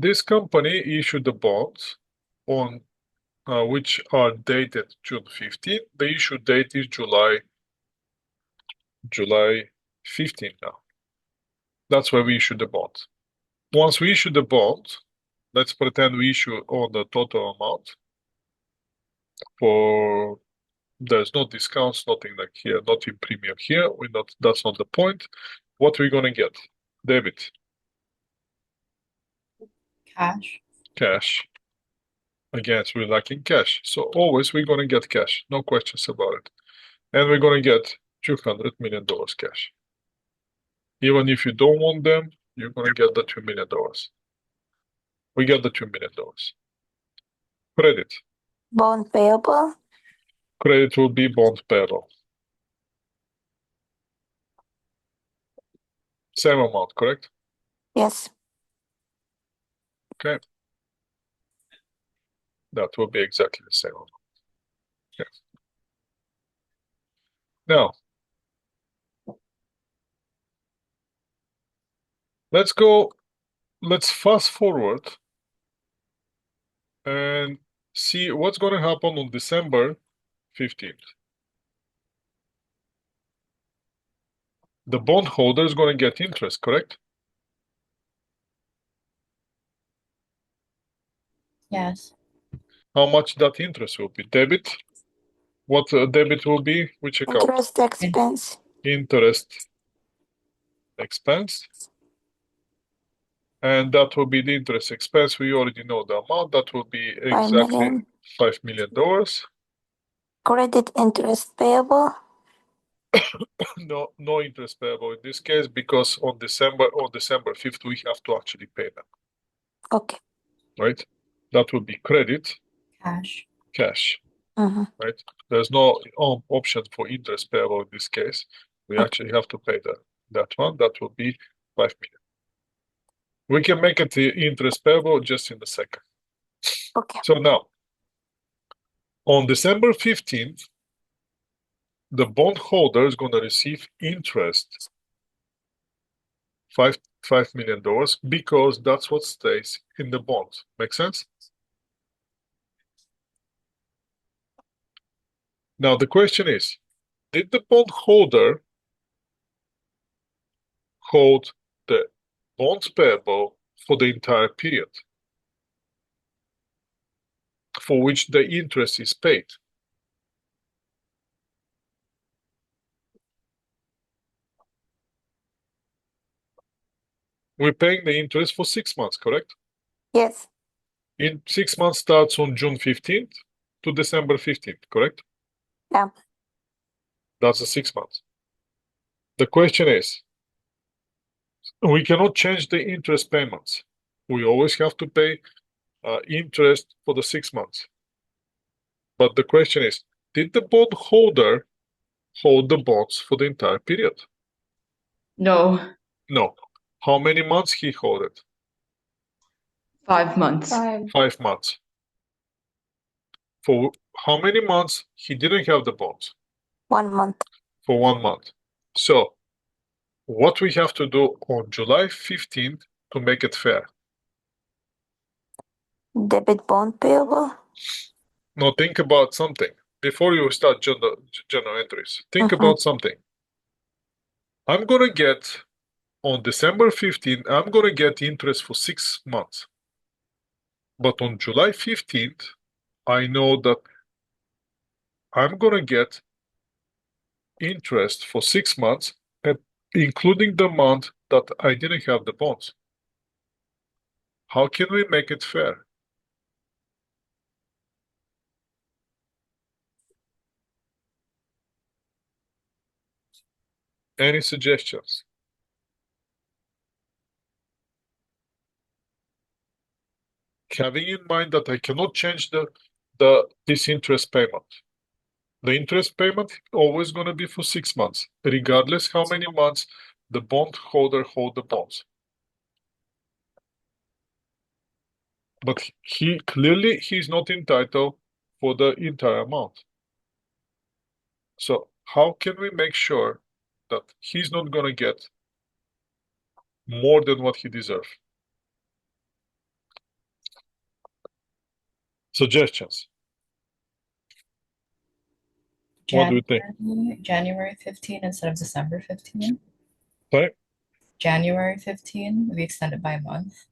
this company issued the bonds on which are dated June 15. The issue date is July 15 now. That's why we issued the bond. Once we issue the bond, let's pretend we issue on the total amount. For there's no discounts, nothing like here, not in premium here. That's not the point. What we're gonna get? Debit, Cash. cash. Again, we're lacking cash. So always we're gonna get cash, no questions about it. And we're gonna get $200 million cash. Even if you don't want them, you're gonna get the $2 million. We get the $2 million. Credit. Bond payable. Credit will be bond payable. Same amount, correct? Yes. Okay. That will be exactly the same amount. Okay. Now, let's fast forward and see what's going to happen on December 15th. The bondholder is going to get interest, correct? Yes. How much that interest will be? Debit? What debit will be? Which account? Interest expense. Interest expense. And that will be the interest expense. We already know the amount. That will be 5 exactly million. $5 million. Credit interest payable. No interest payable in this case because on December 5th, we have to actually pay them, Okay. right? That will be credit, Cash. cash, Mm-hmm. right? There's no option for interest payable in this case. We Okay. actually have to pay that one. That will be 5 million. We can make it the interest payable just in a second. Okay. So now, on December 15th, the bondholder is going to receive interest, $5 million, because that's what stays in the bond. Make sense? Now the question is, did the bondholder hold the bonds payable for the entire period for which the interest is paid? We're paying the interest for 6 months, correct? Yes. In 6 months starts on June 15th to December 15th, correct? Yeah. That's the 6 months. The question is, we cannot change the interest payments. We always have to pay interest for the 6 months. But the question is, did the bondholder hold the bonds for the entire period? No, No. How many months he held it? 5 months. 5 months. For how many months he didn't have the bonds? 1 month. For 1 month. So what we have to do on July 15th to make it fair? Debit bond payable. Now think about something. Before you start journal entries, think Mm-hmm. about something. I'm going to get, on December 15th, I'm going to get interest for 6 months. But on July 15th, I know that I'm going to get interest for 6 months, including the month that I didn't have the bonds. How can we make it fair? Any suggestions? Having in mind that I cannot change this interest payment. The interest payment always going to be for 6 months, regardless how many months the bondholder hold the bonds. But he's not entitled for the entire amount. So how can we make sure that he's not going to get more than what he deserves? Suggestions? What do you think? January 15 instead of December 15. Sorry? January 15, we extend it by a month.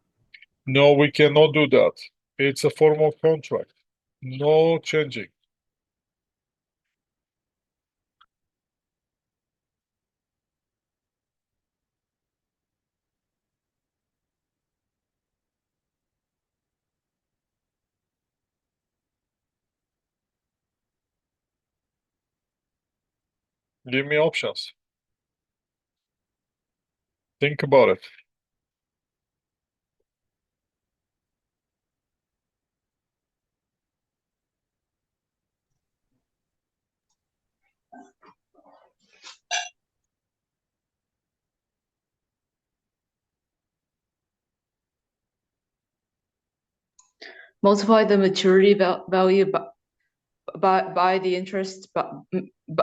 No, we cannot do that. It's a form of contract. No changing. Give me options. Think about it. Multiply the maturity value by the interest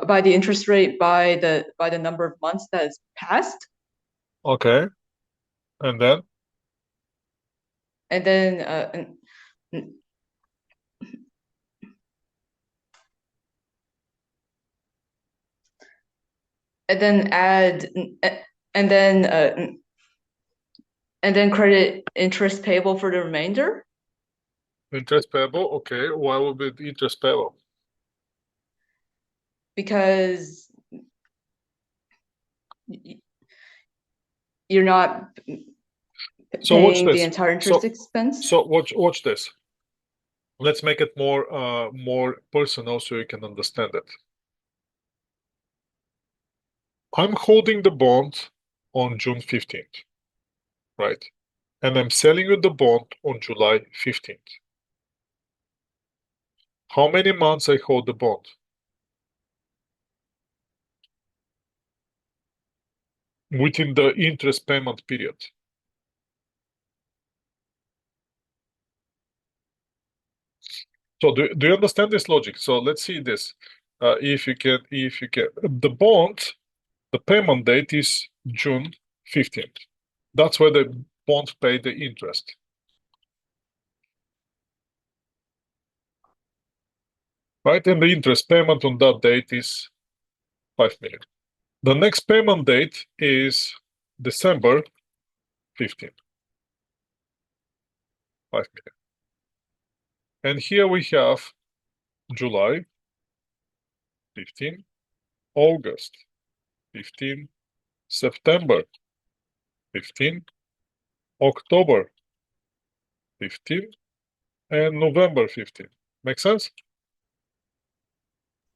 by the interest rate by the number of months that has passed, Okay. And then? and then add and then credit interest payable for the remainder, Interest payable? Okay. Why would it be interest payable? because you're not So watch paying the this. entire interest expense. So watch this. Let's make it more personal so you can understand it. I'm holding the bond on June 15th, right? And I'm selling you the bond on July 15th. How many months I hold the bond? Within the interest payment period. So do you understand this logic? So let's see this. If you can, the bond, the payment date is June 15th. That's where the bond pay the interest. Right? And the interest payment on that date is 5 million. The next payment date is December 15th. 5 million. And here we have July 15, August 15, September 15, October 15, and November 15. Make sense?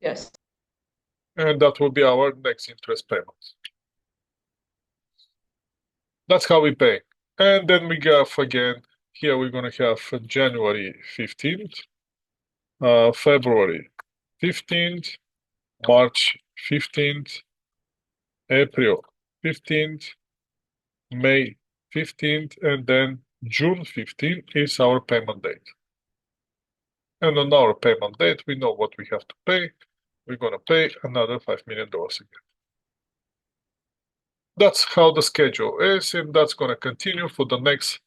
Yes. And that will be our next interest payment. That's how we pay. And then we have again, here we're going to have January 15th, February 15th, March 15th, April 15th, May 15th, and then June 15th is our payment date. And on our payment date, we know what we have to pay. We're going to pay another $5 million again. That's how the schedule is, and that's going to continue for the next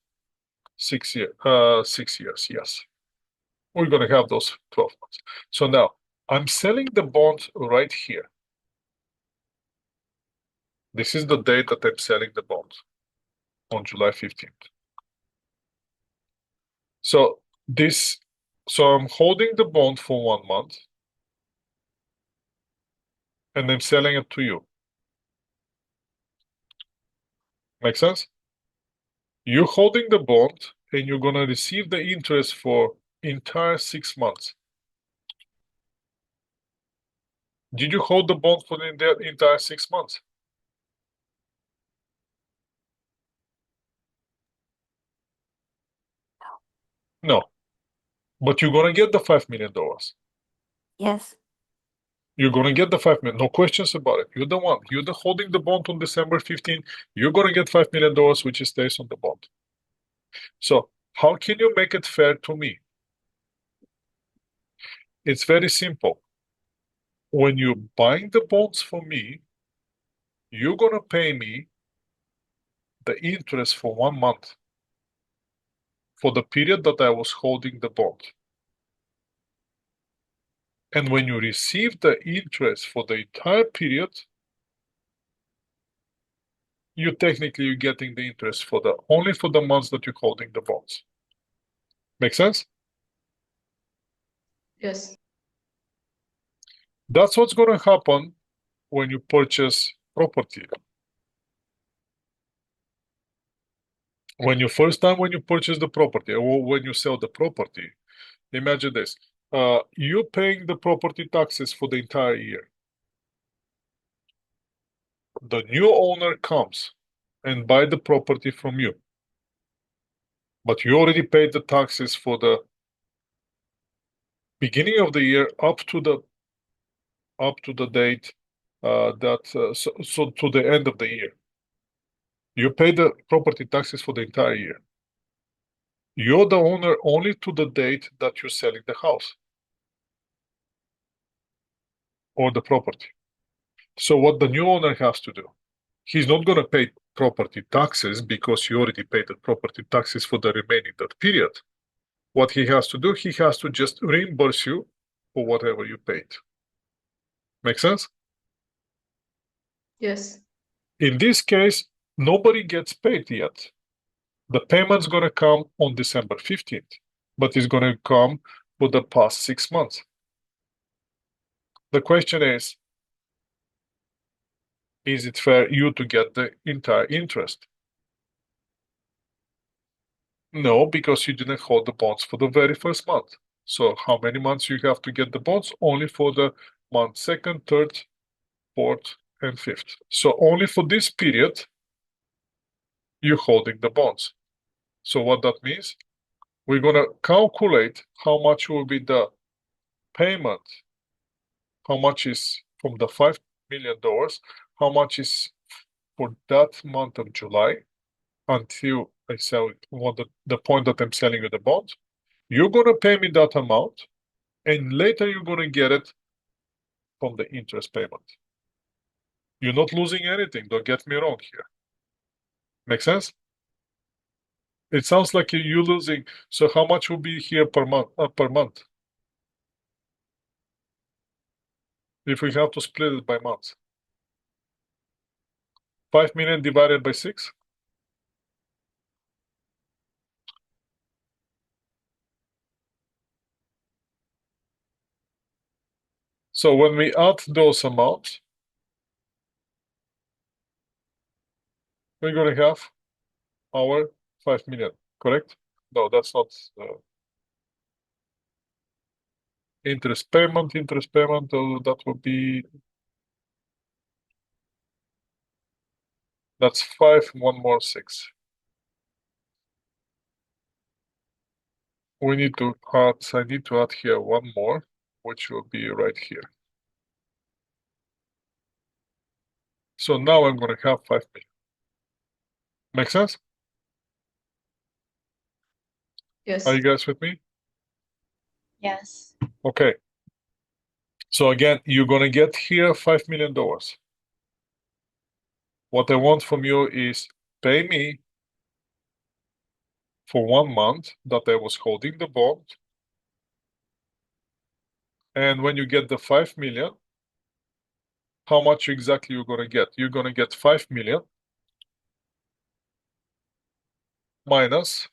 6 years. 6 years, yes. We're going to have those 12 months. So now, I'm selling the bond right here. This is the date that I'm selling the bond, on July 15th. So I'm holding the bond for 1 month. and I'm selling it to you. Make sense? You're holding the bond and you're gonna receive the interest for entire 6 months. Did you hold the bond for the entire 6 months? No. But you're gonna get the $5 million. Yes. You're gonna get the 5 million. No questions about it. You're the one. You're the holding the bond on December 15th. You're gonna get $5 million, which is stays on the bond. So how can you make it fair to me? It's very simple. When you're buying the bonds for me, you're gonna pay me the interest for 1 month for the period that I was holding the bond. And when you receive the interest for the entire period, you're getting the interest for the only for the months that you're holding the bonds. Make sense? Yes. That's what's gonna happen when you purchase property. When you purchase the property or when you sell the property, imagine this. You're paying the property taxes for the entire year. The new owner comes and buy the property from you. But you already paid the taxes for the beginning of the year up to the date so to the end of the year. You pay the property taxes for the entire year. You're the owner only to the date that you're selling the house or the property. So what the new owner has to do, he's not going to pay property taxes because you already paid the property taxes for the remaining that period. What he has to do, he has to just reimburse you for whatever you paid. Make sense? Yes. In this case, nobody gets paid yet. The payment's going to come on December 15th, but it's going to come for the past 6 months. The question is it fair you to get the entire interest? No, because you didn't hold the bonds for the very first month. So how many months you have to get the bonds? Only for the month second, third, fourth, and fifth. So only for this period, you're holding the bonds. So what that means, we're gonna calculate how much will be the payment, how much is from the $5 million, how much is for that month of July until I sell it, the point that I'm selling you the bond. You're gonna pay me that amount, and later you're gonna get it from the interest payment. You're not losing anything, don't get me wrong here. Make sense? It sounds like you're losing. So how much will be here per month? If we have to split it by months? 5 million divided by 6? So when we add those amounts, we're going to have our 5 million, correct? No, that's not interest payment. That would be, that's 5, one more 6. I need to add here one more, which will be right here. So now I'm going to have 5 million. Make sense? Yes. Are you guys with me? Yes. Okay. So again, you're going to get here $5 million. What I want from you is pay me for 1 month that I was holding the bond. And when you get the 5 million, how much exactly you're going to get? You're going to get 5 million minus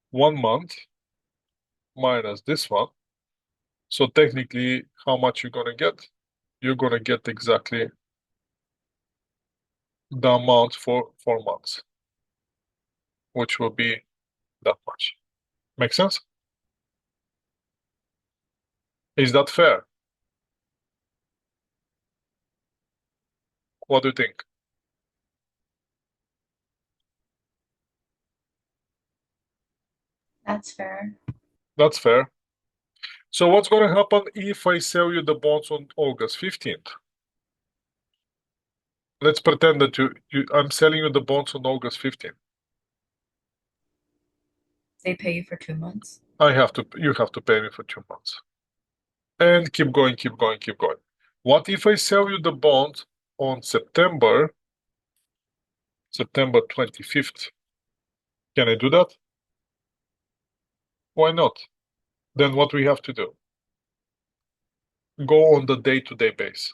1 month minus this one. So technically, how much you're gonna get? You're gonna get exactly the amount for 4 months, which will be that much. Make sense? Is that fair? What do you think? That's fair. That's fair. So what's gonna happen if I sell you the bonds on August 15th? Let's pretend that I'm selling you the bonds on August 15th. They pay you for 2 months. You have to pay me for 2 months. And keep going, keep going, keep going. What if I sell you the bond on September 25th? Can I do that? Why not? Then what we have to do? Go on the day-to-day base.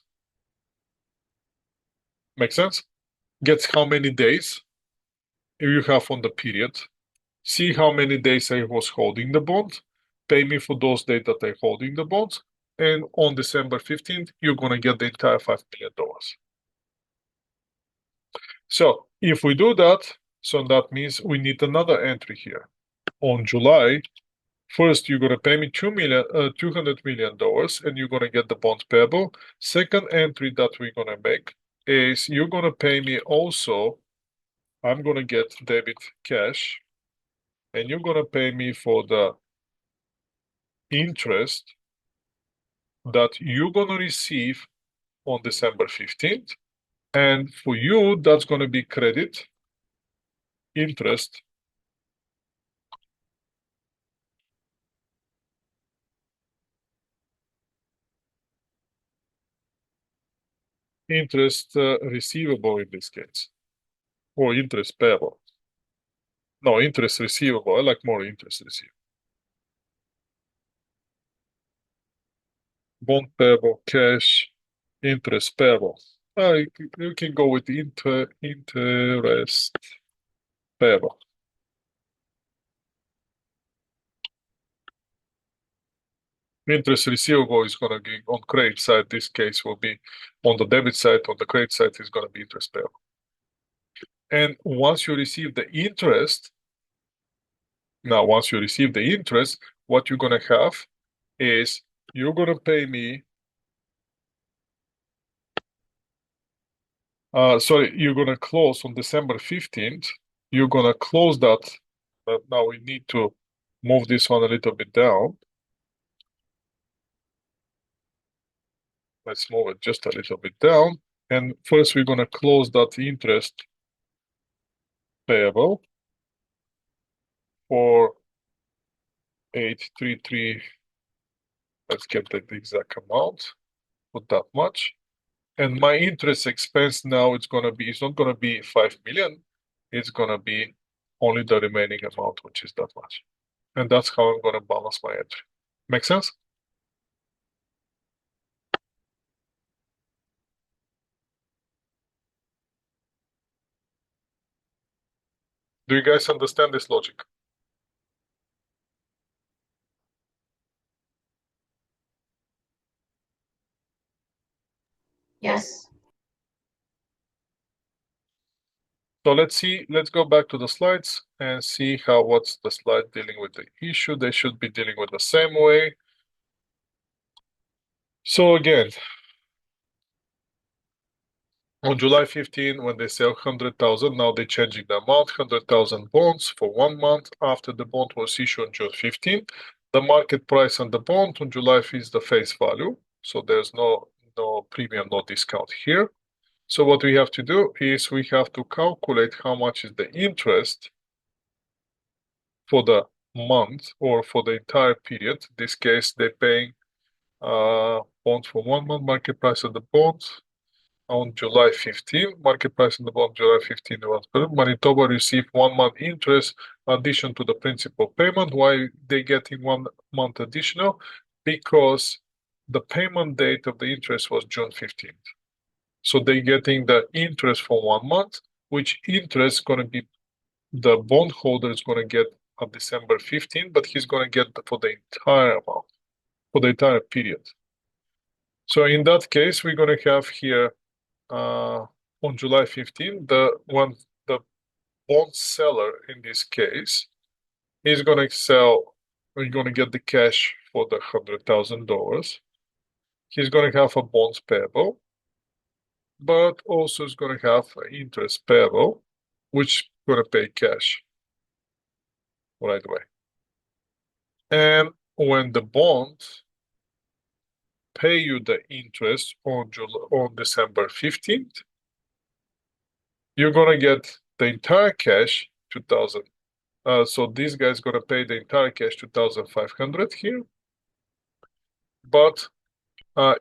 Make sense? Get how many days you have on the period. See how many days I was holding the bond. Pay me for those days that I'm holding the bonds. And on December 15th, you're going to get the entire $5 million. So if we do that, so that means we need another entry here. On July 1st, you're going to pay me $200 million and you're going to get the bonds payable. Second entry that we're going to make is you're going to pay me also, I'm going to get debit cash and you're going to pay me for the interest that you're going to receive on December 15th. And for you, that's going to be credit interest receivable in this case, or interest payable. No, interest receivable. I like more interest receivable. Bond payable, cash, interest payable. You can go with interest payable. Interest receivable is going to be on credit side. This case will be on the debit side. On the credit side is going to be interest payable. And once you receive the interest, what you're going to have is you're going to pay me. You're going to close on December 15th. You're going to close that. Now we need to move this one a little bit down. Let's move it just a little bit down. And first we're going to close that interest payable for 833. Let's get the exact amount. Put that much. And my interest expense now it's not going to be 5 million. It's going to be only the remaining amount, which is that much. And that's how I'm going to balance my entry. Make sense? Do you guys understand this logic? Yes. So let's go back to the slides and see what's the slide dealing with the issue. They should be dealing with the same way. So again, on July 15, when they sell 100,000, now they're changing the amount, 100,000 bonds for 1 month after the bond was issued on June 15. The market price on the bond on July is the face value. So there's no premium, no discount here. So what we have to do is we have to calculate how much is the interest for the month or for the entire period. In this case, they're paying bonds for 1 month, market price of the bond on July 15, market price of the bond July 15 was per Manitoba received 1 month interest addition to the principal payment. Why they getting 1 month additional? Because the payment date of the interest was June 15th. So they're getting the interest for 1 month, which interest is going to be the bondholder is going to get on December 15th, but he's going to get for the entire amount. for the entire period. So in that case, we're going to have here on July 15, the bond seller in this case is going to sell, we're going to get the cash for the $100,000. He's going to have a bonds payable, but also is going to have interest payable, which going to pay cash right away. And when the bond pay you the interest on December 15th, you're gonna get the entire cash 2000. So this guy's gonna pay the entire cash 2,500 here, but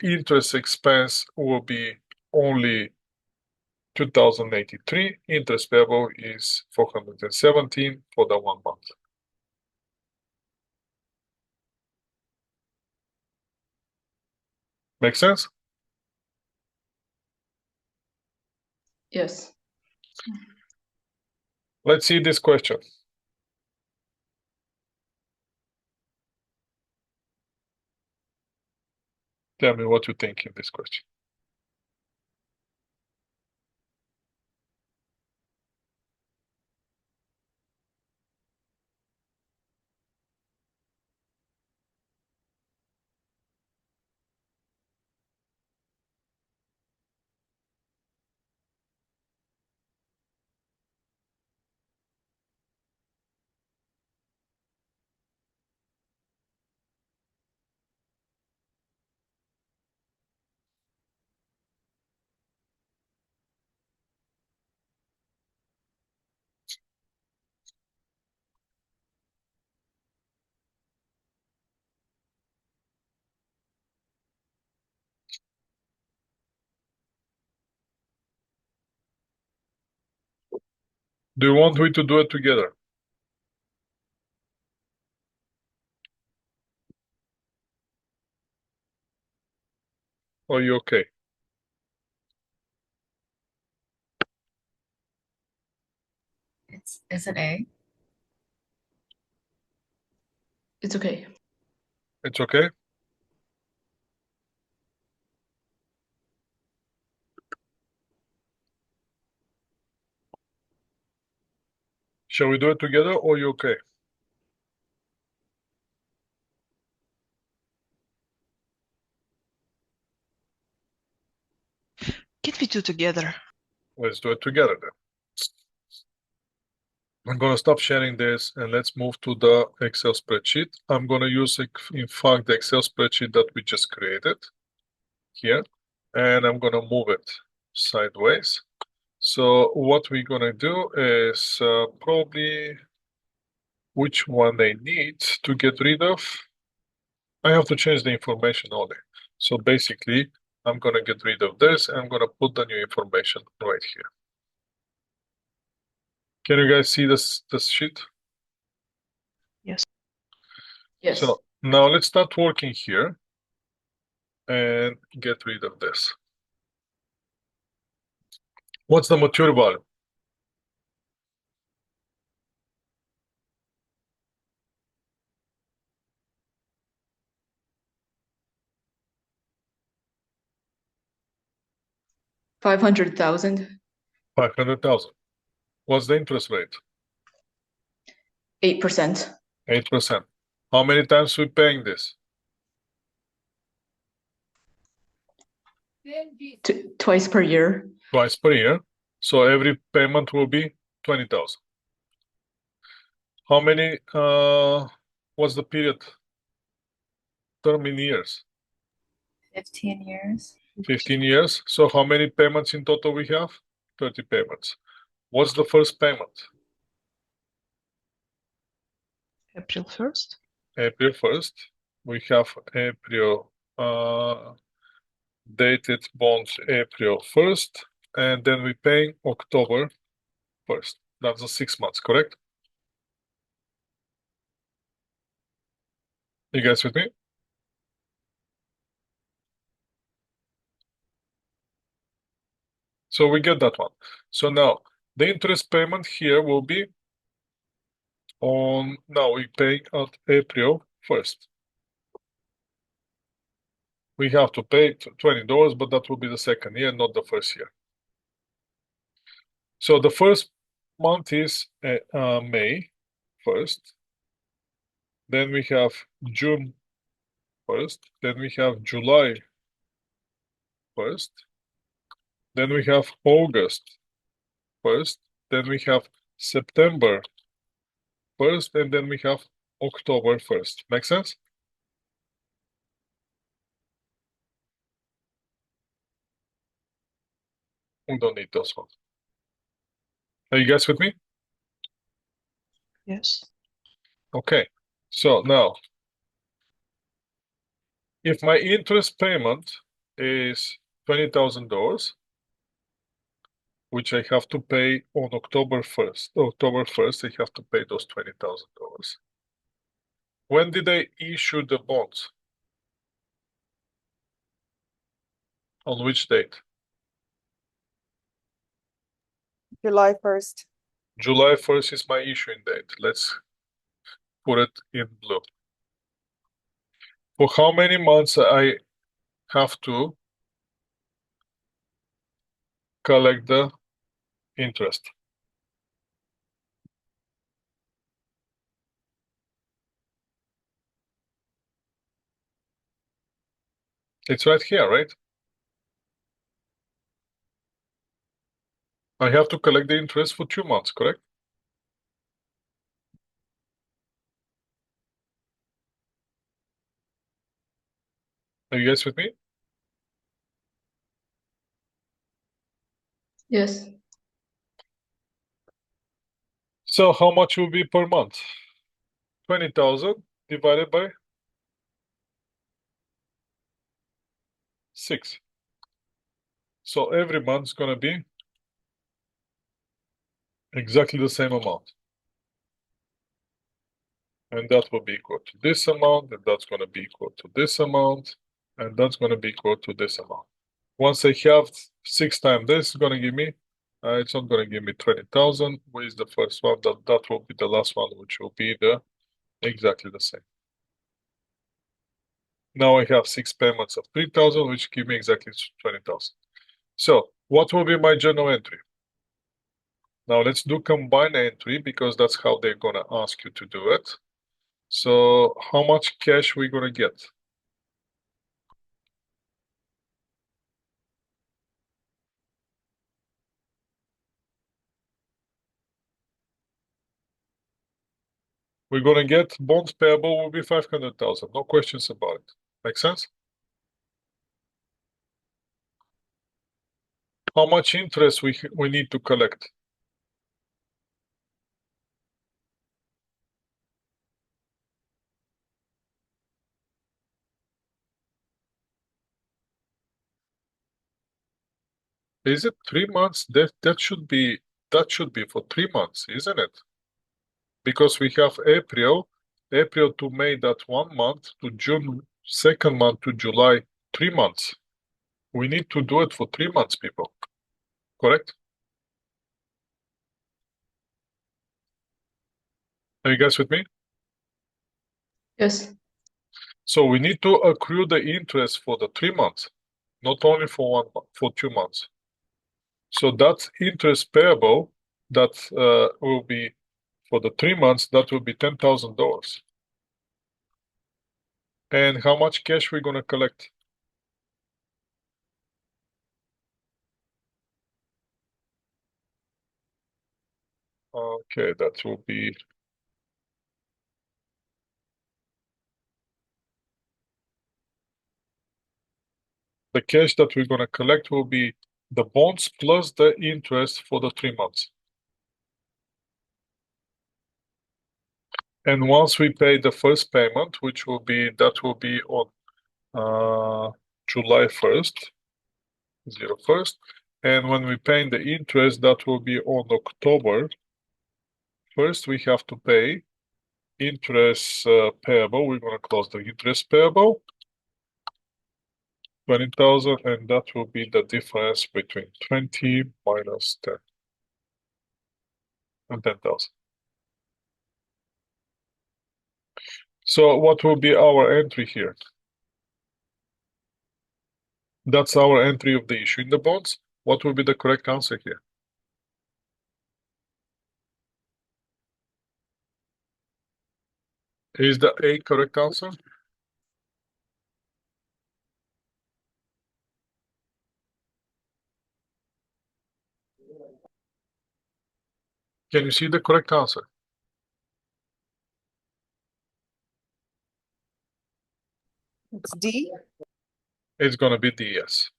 interest expense will be only 2,083. Interest payable is 417 for the 1 month. Make sense? Yes. Let's see this question. Tell me what you think in this question. Do you want me to do it together? Or are you okay? Is it A? It's okay. It's okay? Shall we do it together or are you okay? Can we do together? Let's do it together then. I'm gonna stop sharing this and let's move to the Excel spreadsheet. I'm gonna use, in fact, the Excel spreadsheet that we just created here, and I'm gonna move it sideways. So what we're gonna do is probably which one they need to get rid of. I have to change the information only. So basically, I'm gonna get rid of this and I'm gonna put the new information right here. Can you guys see this sheet? Yes. Yes. So now let's start working here and get rid of this. What's the mature value? $500,000. 500,000. What's the interest rate? 8%. 8%. How many times we paying this? Twice per year. Twice per year. So every payment will be 20,000. How many, what's the period? Term in years? 15 years. 15 years. So how many payments in total we have? 30 payments. What's the first payment? April 1st. April 1st. We have April, dated bonds April 1st, and then we pay October 1st. That's the 6 months, correct? You guys with me? So we get that one. So now the interest payment here will be on, now we pay at April 1st. We have to pay $20, but that will be the second year, not the first year. So the first month is May 1st. Then we have June 1st. Then we have July 1st. Then we have August 1st. Then we have September 1st. And then we have October 1st. Make sense? We don't need those ones. Are you guys with me? Yes. Okay. So now, if my interest payment is $20,000, which I have to pay on October 1st. October 1st, I have to pay those $20,000. When did I issue the bonds? On which date? July 1st. July 1st is my issuing date. Let's put it in blue. For how many months I have to collect the interest? It's right here, right? I have to collect the interest for 2 months, correct? Are you guys with me? Yes. So how much will be per month? 20,000 divided by 6. So every month is gonna be exactly the same amount. And that will be equal to this amount, and that's gonna be equal to this amount, and that's gonna be equal to this amount. Once I have 6 times this, it's gonna give me, it's not gonna give me 20,000. Where is the first one? That will be the last one, which will be exactly the same. Now I have 6 payments of 3,000, which give me exactly 20,000. So what will be my journal entry? Now let's do combined entry because that's how they're gonna ask you to do it. So how much cash we gonna get? We're gonna get bonds payable will be 500,000. No questions about it. Make sense? How much interest we need to collect? Is it 3 months? That should be for 3 months, isn't it? Because we have April to May, that 1 month, to June, 2nd month to July, 3 months. We need to do it for 3 months, people. Correct? Are you guys with me? Yes. So we need to accrue the interest for the 3 months, not only for 1 month, for 2 months. So that interest payable, that will be for the 3 months, that will be $10,000. And how much cash we're gonna collect? Okay, that will be the cash that we're gonna collect will be the bonds plus the interest for the 3 months. And once we pay the first payment, which will be on July 1st, 01st, and when we pay the interest, that will be on October 1st. We have to pay interest payable. We're gonna close the interest payable, 20,000, and that will be the difference between 20 minus 10 and 10,000. So what will be our entry here? That's our entry of the issue in the bonds. What will be the correct answer here? Is the A correct answer? Can you see the correct answer? It's D. It's gonna be D, yes.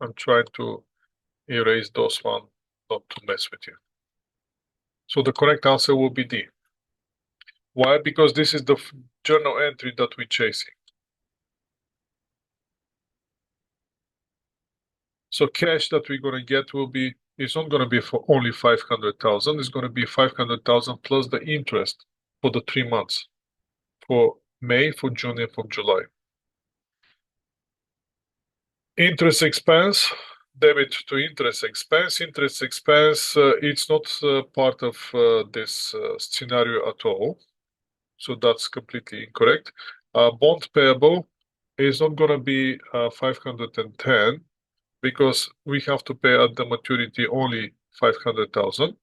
I'm trying to erase those one, not to mess with you. So the correct answer will be D. Why? Because this is the journal entry that we're chasing. So cash that we're gonna get will be, it's not gonna be for only 500,000, it's gonna be 500,000 plus the interest for the 3 months, for May, for June, and for July. Interest expense, debit to interest expense. Interest expense, it's not part of this scenario at all. So that's completely incorrect. Bond payable is not going to be 510 because we have to pay at the maturity only 500,000.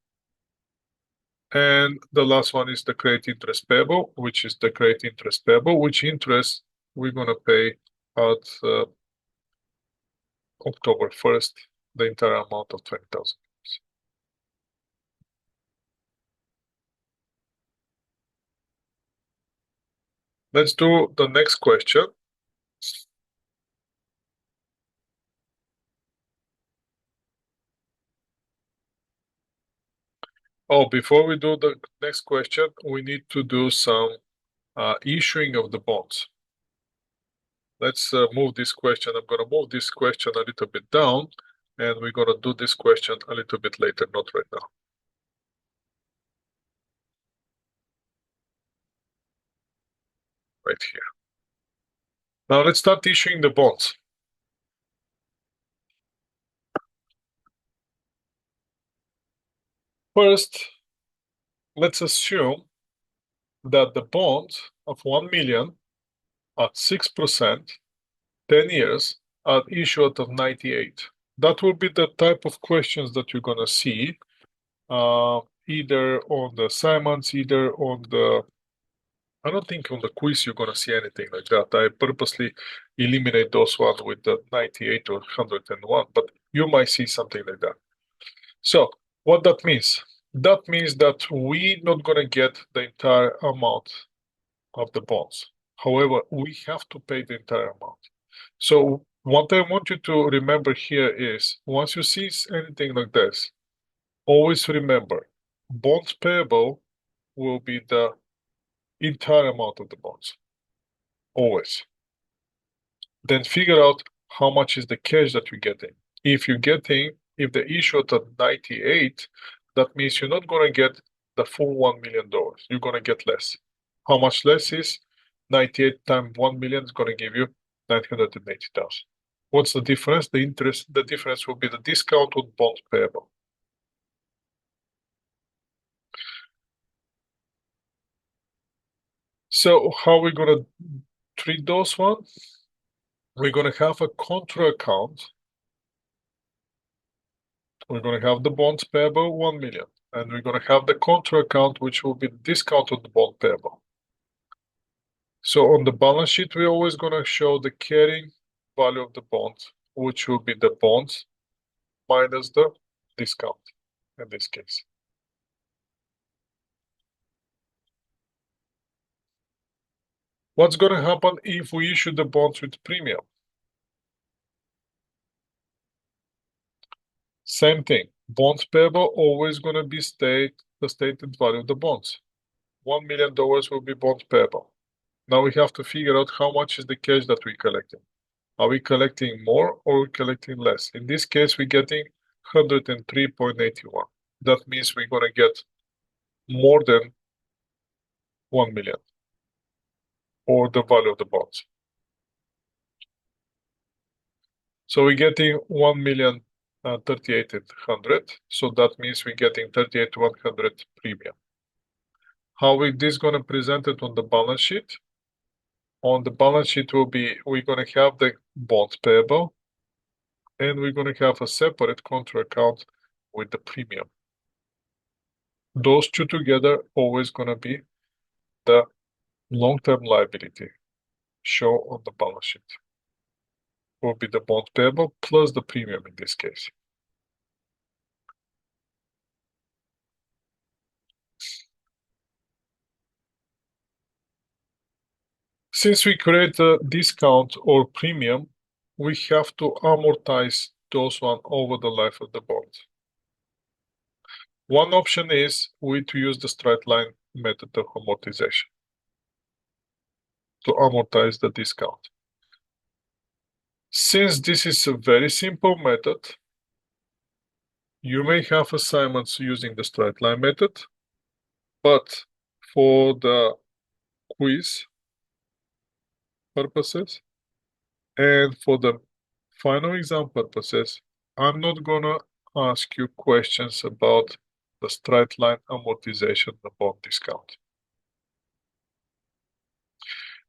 And the last one is the credit interest payable, which is the credit interest payable, which interest we're going to pay at October 1st, the entire amount of 20,000. Let's do the next question. Oh, before we do the next question, we need to do some issuing of the bonds. Let's move this question. I'm going to move this question a little bit down, and we're going to do this question a little bit later, not right now. Right here. Now let's start issuing the bonds. First, let's assume that the bond of 1 million at 6%, 10 years, at issue out of 98. That will be the type of questions that you're going to see either on the assignments, either on the, I don't think on the quiz you're going to see anything like that. I purposely eliminate those ones with the 98 or 101, but you might see something like that. So what that means? That means that we're not going to get the entire amount of the bonds. However, we have to pay the entire amount. So what I want you to remember here is, once you see anything like this, always remember, bonds payable will be the entire amount of the bonds. Always. Then figure out how much is the cash that you're getting. If the issue at 98, that means you're not going to get the full $1 million. You're going to get less. How much less is 98 times 1 million is going to give you 980,000. What's the difference? The difference will be the discount on bonds payable. So how are we going to treat those ones? We're going to have a contra account. We're going to have the bonds payable 1 million, and we're going to have the contra account, which will be the discount on the bond payable. So on the balance sheet, we're always going to show the carrying value of the bond, which will be the bonds minus the discount in this case. What's going to happen if we issue the bonds with premium? Same thing. Bonds payable always going to be the stated value of the bonds. $1 million will be bonds payable. Now we have to figure out how much is the cash that we're collecting. Are we collecting more or are we collecting less? In this case, we're getting 103.81. That means we're going to get more than 1 million or the value of the bonds. So we're getting 1,038,800. So that means we're getting 38,100 premium. How is this going to present it on the balance sheet? on the balance sheet will be, we're going to have the bonds payable, and we're going to have a separate contra account with the premium. Those two together always going to be the long-term liability shown on the balance sheet. Will be the bond payable plus the premium in this case. Since we create a discount or premium, we have to amortize those one over the life of the bond. One option is to use the straight line method of amortization to amortize the discount. Since this is a very simple method, you may have assignments using the straight line method, but for the quiz purposes and for the final exam purposes, I'm not gonna ask you questions about the straight line amortization of bond discount.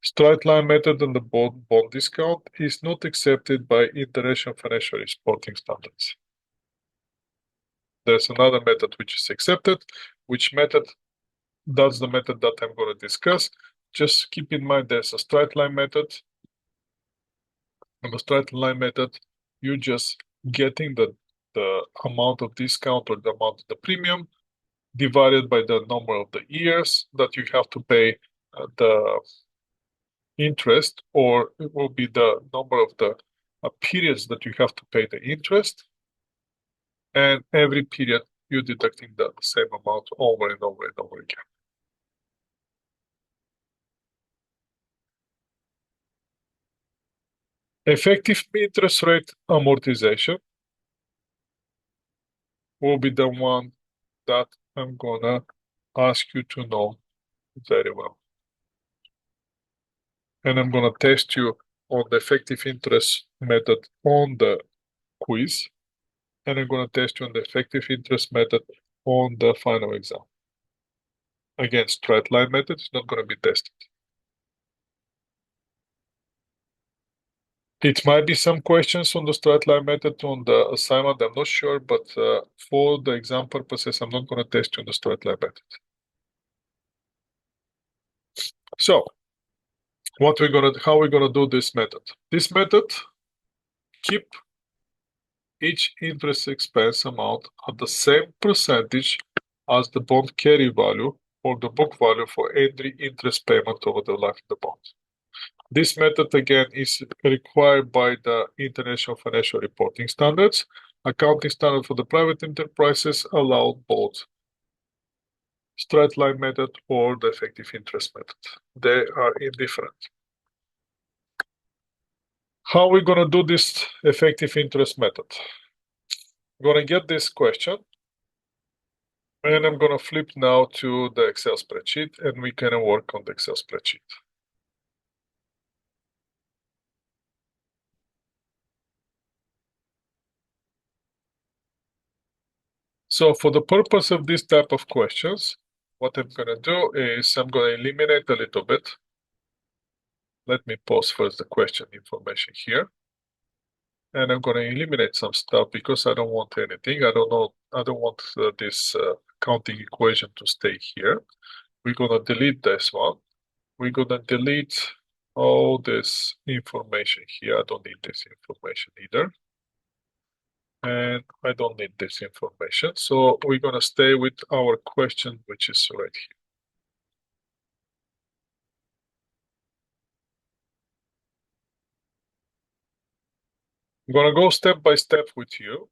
Straight line method and the bond discount is not accepted by International Financial Reporting Standards. There's another method which is accepted. Which method? That's the method that I'm going to discuss. Just keep in mind there's a straight line method. On the straight line method, you're just getting the amount of discount or the amount of the premium divided by the number of the years that you have to pay the interest, or it will be the number of the periods that you have to pay the interest, and every period you're deducting the same amount over and over and over again. Effective interest rate amortization will be the one that I'm gonna ask you to know very well. And I'm gonna test you on the effective interest method on the quiz, and I'm gonna test you on the effective interest method on the final exam. Again, straight line method is not gonna be tested. It might be some questions on the straight line method on the assignment, I'm not sure, but for the exam purposes, I'm not gonna test you on the straight line method. So, how we're gonna do this method? This method, keep each interest expense amount at the same percentage as the bond carry value or the book value for every interest payment over the life of the bond. This method again is required by the International Financial Reporting Standards. Accounting standard for the private enterprises allow both straight line method or the effective interest method. They are indifferent. How are we going to do this effective interest method? I'm going to get this question, and I'm going to flip now to the Excel spreadsheet, and we can work on the Excel spreadsheet. So for the purpose of this type of questions, what I'm going to do is I'm going to eliminate a little bit. Let me pause first the question information here. And I'm going to eliminate some stuff because I don't want anything. I don't want this counting equation to stay here. We're going to delete this one. We're going to delete all this information here. I don't need this information either. And I don't need this information. So we're going to stay with our question, which is right here. I'm going to go step by step with you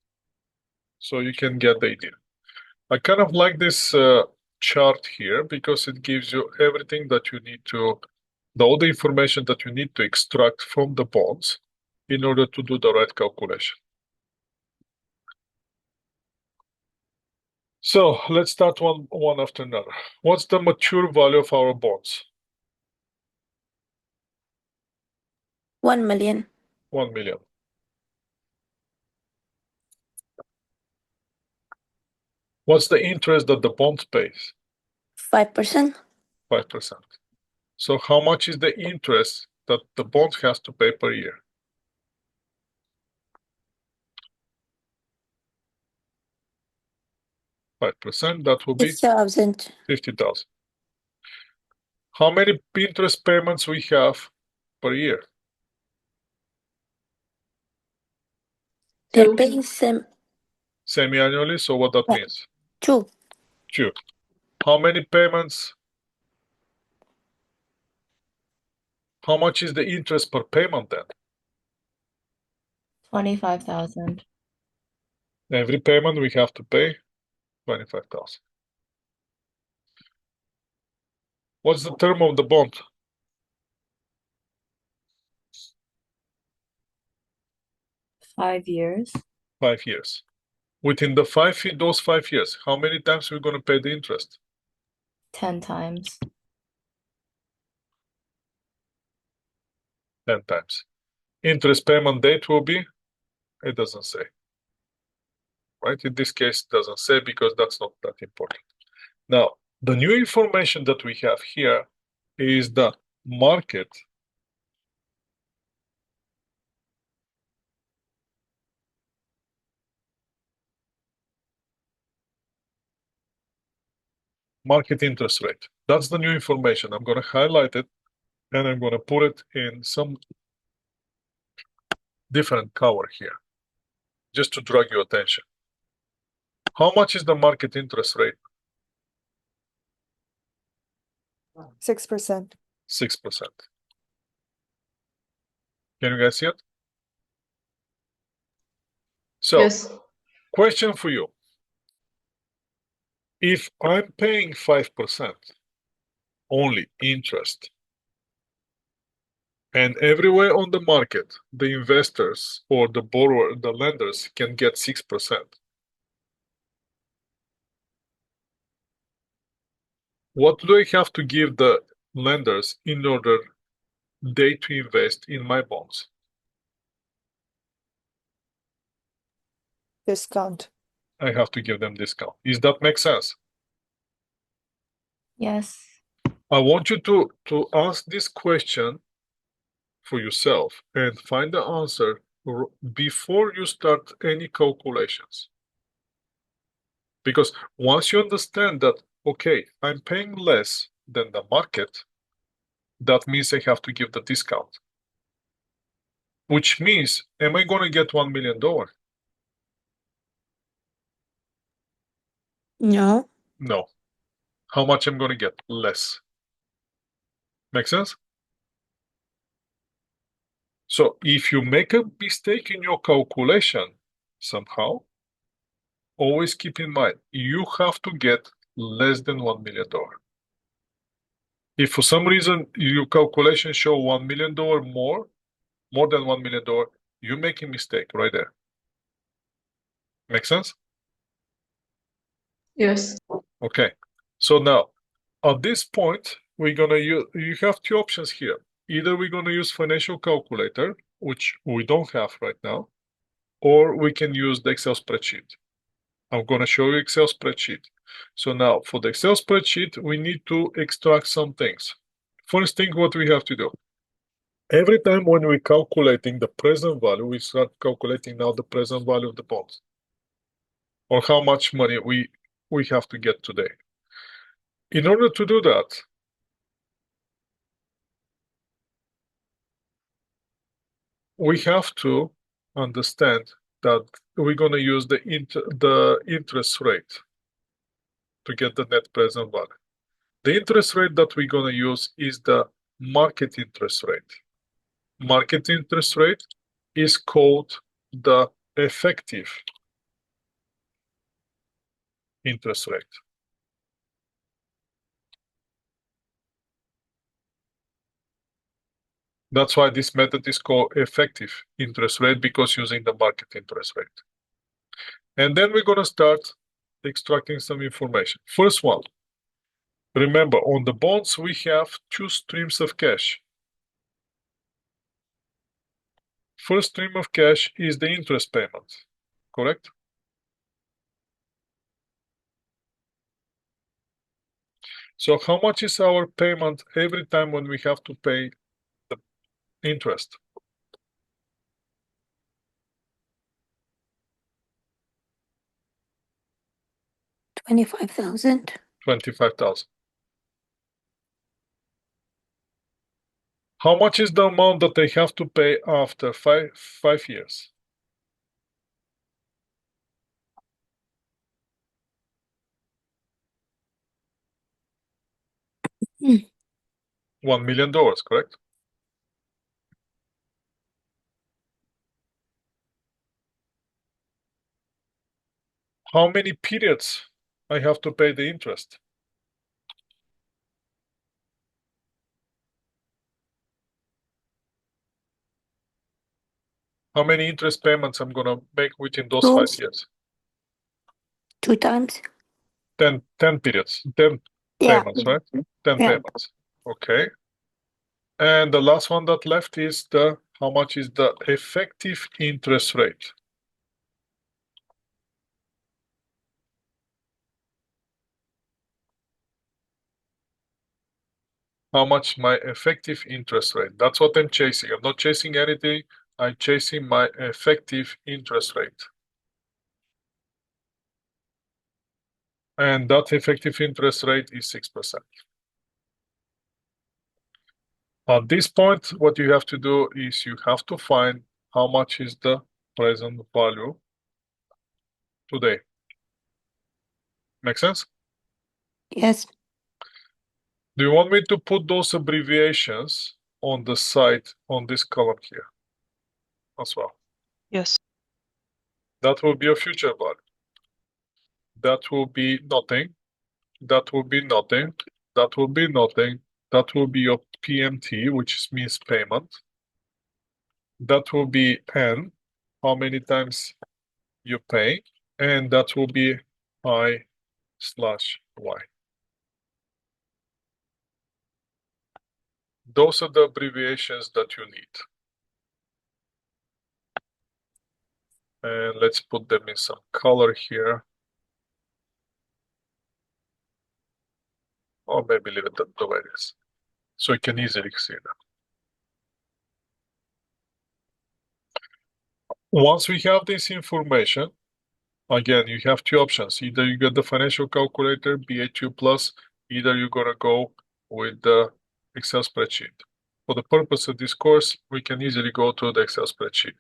so you can get the idea. I kind of like this chart here because it gives you everything that you need to, all the information that you need to extract from the bonds in order to do the right calculation. So let's start one after another. What's the mature value of our bonds? 1 million. 1 million. What's the interest that the bond pays? 5%. 5%. So how much is the interest that the bond has to pay per year? 5%, that will be 6,000. 50,000. How many interest payments we have per year? They're Two. paying Semi-annually, so what that Yeah. means? 2. 2. How many payments? How much is the interest per payment then? 25,000. Every payment we have to pay 25,000. What's the term of the bond? 5 years. 5 years. Within those 5 years, how many times we're going to pay the interest? 10 times. 10 times. Interest payment date will be? It doesn't say. Right? In this case, it doesn't say because that's not that important. Now, the new information that we have here is the market interest rate. That's the new information. I'm going to highlight it and I'm going to put it in some different color here, just to drag your attention. How much is the market interest rate? 6%. 6%. Can you guys see it? So, Yes. question for you. If I'm paying 5% only interest, and everywhere on the market, the investors or the borrower, the lenders can get 6%. What do I have to give the lenders in order they to invest in my bonds? Discount. I have to give them discount. Does that make sense? Yes. I want you to ask this question for yourself and find the answer before you start any calculations. Because once you understand that, okay, I'm paying less than the market, that means I have to give the discount. Which means, am I going to get $1 million? No. No. How much I'm going to get? Less. Make sense? So if you make a mistake in your calculation somehow, always keep in mind, you have to get less than $1 million. If for some reason your calculations show $1 million more than $1 million, you make a mistake right there. Make sense? Yes. Okay. So now, at this point, we're gonna use, you have two options here. Either we're gonna use financial calculator, which we don't have right now, or we can use the Excel spreadsheet. I'm gonna show you Excel spreadsheet. So now, for the Excel spreadsheet, we need to extract some things. First thing, what we have to do. Every time when we're calculating the present value, we start calculating now the present value of the bonds, or how much money we have to get today. In order to do that, we have to understand that we're going to use the interest rate to get the net present value. The interest rate that we're going to use is the market interest rate. Market interest rate is called the effective interest rate. That's why this method is called effective interest rate, because using the market interest rate. And then we're going to start extracting some information. First one, remember, on the bonds, we have two streams of cash. First stream of cash is the interest payment, correct? So how much is our payment every time when we have to pay interest. 25,000. 25,000. How much is the amount that they have to pay after five years? $1 million, correct? How many periods I have to pay the interest? How many interest payments I'm gonna make within those 5 years? 2 times. 10 periods, 10 Yeah. payments, right? 10 Yeah. payments. Okay. And the last one that left is how much is the effective interest rate? How much my effective interest rate? That's what I'm chasing. I'm not chasing anything. I'm chasing my effective interest rate. And that effective interest rate is 6%. At this point, what you have to do is you have to find how much is the present value today. Make sense? Yes. Do you want me to put those abbreviations on the side on this column here as well? Yes. That will be a future value. That will be nothing. That will be nothing. That will be nothing. That will be your PMT, which means payment. That will be N, how many times you pay, and that will be I/Y. Those are the abbreviations that you need. And let's put them in some color here. Or maybe leave it the way it is. So you can easily see them. Once we have this information, again, you have two options. Either you get the financial calculator, BA2 plus, either you're gonna go with the Excel spreadsheet. For the purpose of this course, we can easily go to the Excel spreadsheet.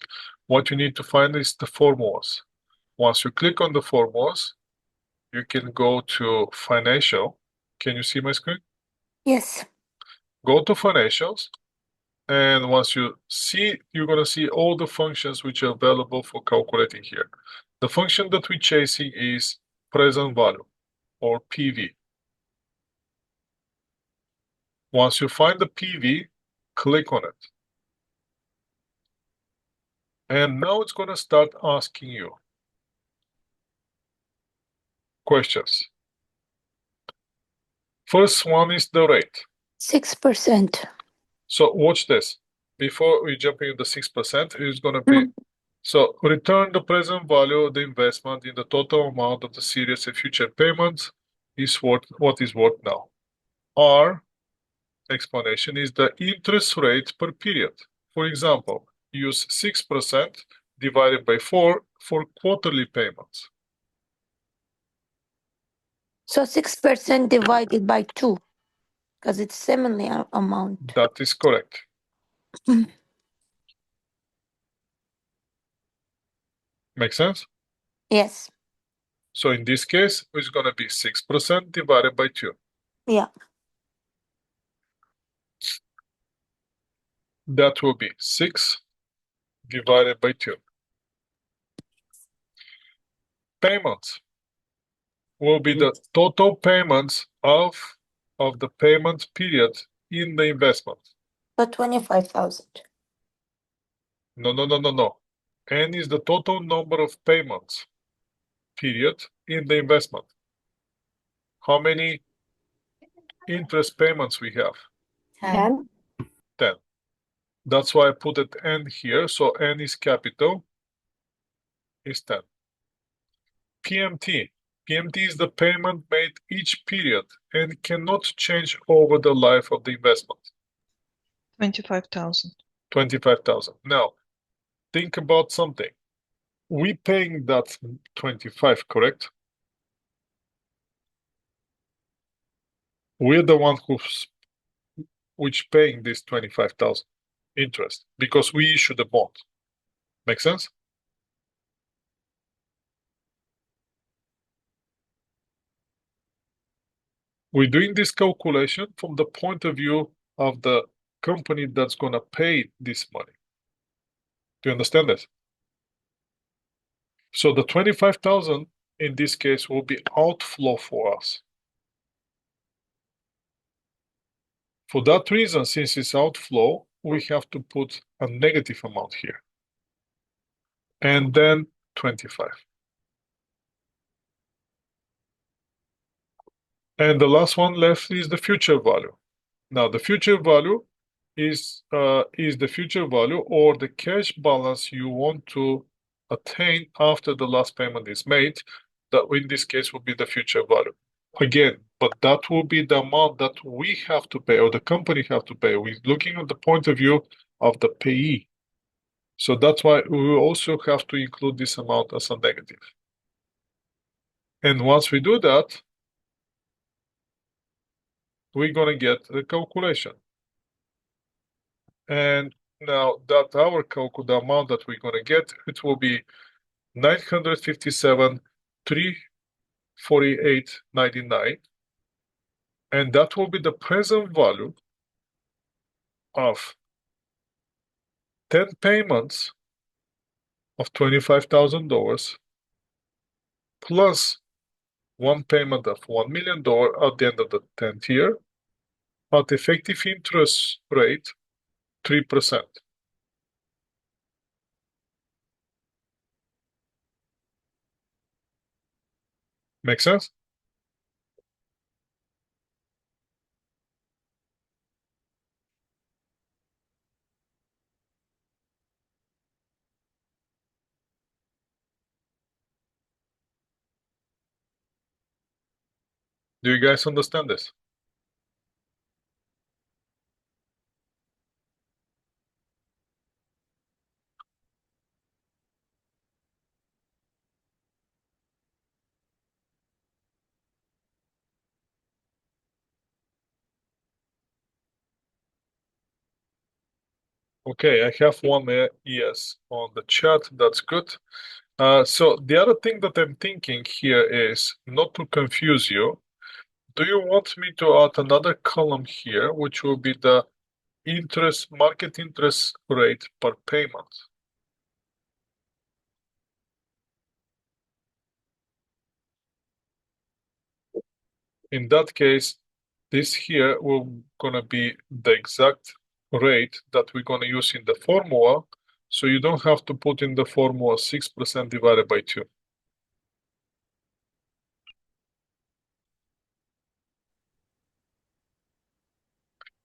What you need to find is the formulas. Once you click on the formulas, you can go to financial. Can you see my screen? Yes. Go to financials. And once you see, you're gonna see all the functions which are available for calculating here. The function that we're chasing is present value or PV. Once you find the PV, click on it. And now it's gonna start asking you questions. First one is the rate. 6%. So watch this. Before we jump into the 6%, it's gonna be, so return the present value of the investment in the total amount of the series of future payments is what is worth now. R explanation is the interest rate per period. For example, use 6% divided by 4 for quarterly payments. So 6% divided by 2, because it's similar amount. That is correct. Make sense? Yes. So in this case, it's going to be 6% divided by 2. Yeah. That will be 6 divided by 2. Payments will be the total payments of the payment period in the investment. So 25,000. No. N is the total number of payments period in the investment. How many interest payments we have? 10. 10. That's why I put it N here. So N is capital, is 10. PMT. PMT is the payment made each period and cannot change over the life of the investment. 25,000. 25,000. Now, think about something. We paying that 25, correct? We're the one which paying this 25,000 interest because we issued a bond. Make sense? We're doing this calculation from the point of view of the company that's gonna pay this money. Do you understand this? So the 25,000 in this case will be outflow for us. For that reason, since it's outflow, we have to put a negative amount here. And then 25. And the last one left is the future value. Now the future value is the future value or the cash balance you want to attain after the last payment is made. That in this case will be the future value. Again, but that will be the amount that we have to pay or the company have to pay. We're looking at the point of view of the payee. So that's why we will also have to include this amount as a negative. And once we do that, we're gonna get the calculation. And now that the amount that we're gonna get, it will be 957, 348.99, and that will be the present value of 10 payments of $25,000 plus one payment of $1 million at the end of the 10th year at effective interest rate 3%. Make sense? Do you guys understand this? Okay, I have one yes on the chat. That's good. So the other thing that I'm thinking here is not to confuse you. Do you want me to add another column here, which will be the market interest rate per payment? In that case, this here will gonna be the exact rate that we're gonna use in the formula. So you don't have to put in the formula 6% divided by 2.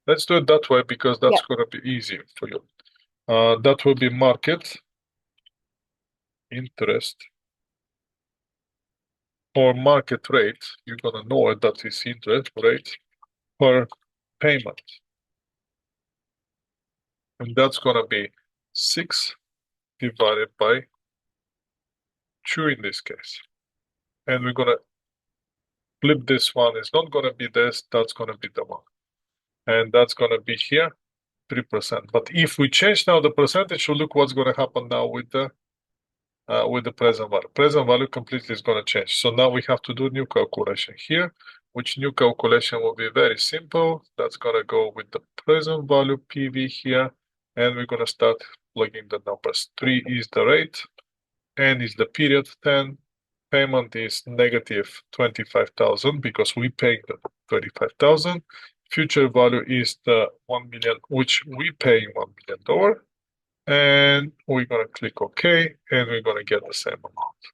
Let's do it that way because that's gonna be easier for you. That will be market interest or market rate. You're gonna know it, that is interest rate per payment. And that's gonna be 6 divided by 2 in this case. And we're gonna flip this one. It's not gonna be this, that's gonna be the one. And that's gonna be here, 3%. But if we change now the percentage, look what's gonna happen now with the present value. Present value completely is gonna change. So now we have to do new calculation here, which new calculation will be very simple. That's gonna go with the present value PV here, and we're gonna start plugging the numbers. 3 is the rate, N is the period, 10. Payment is negative 25,000 because we paid the 25,000. Future value is the 1 million, which we paying $1 million. And we're gonna click OK, and we're gonna get the same amount.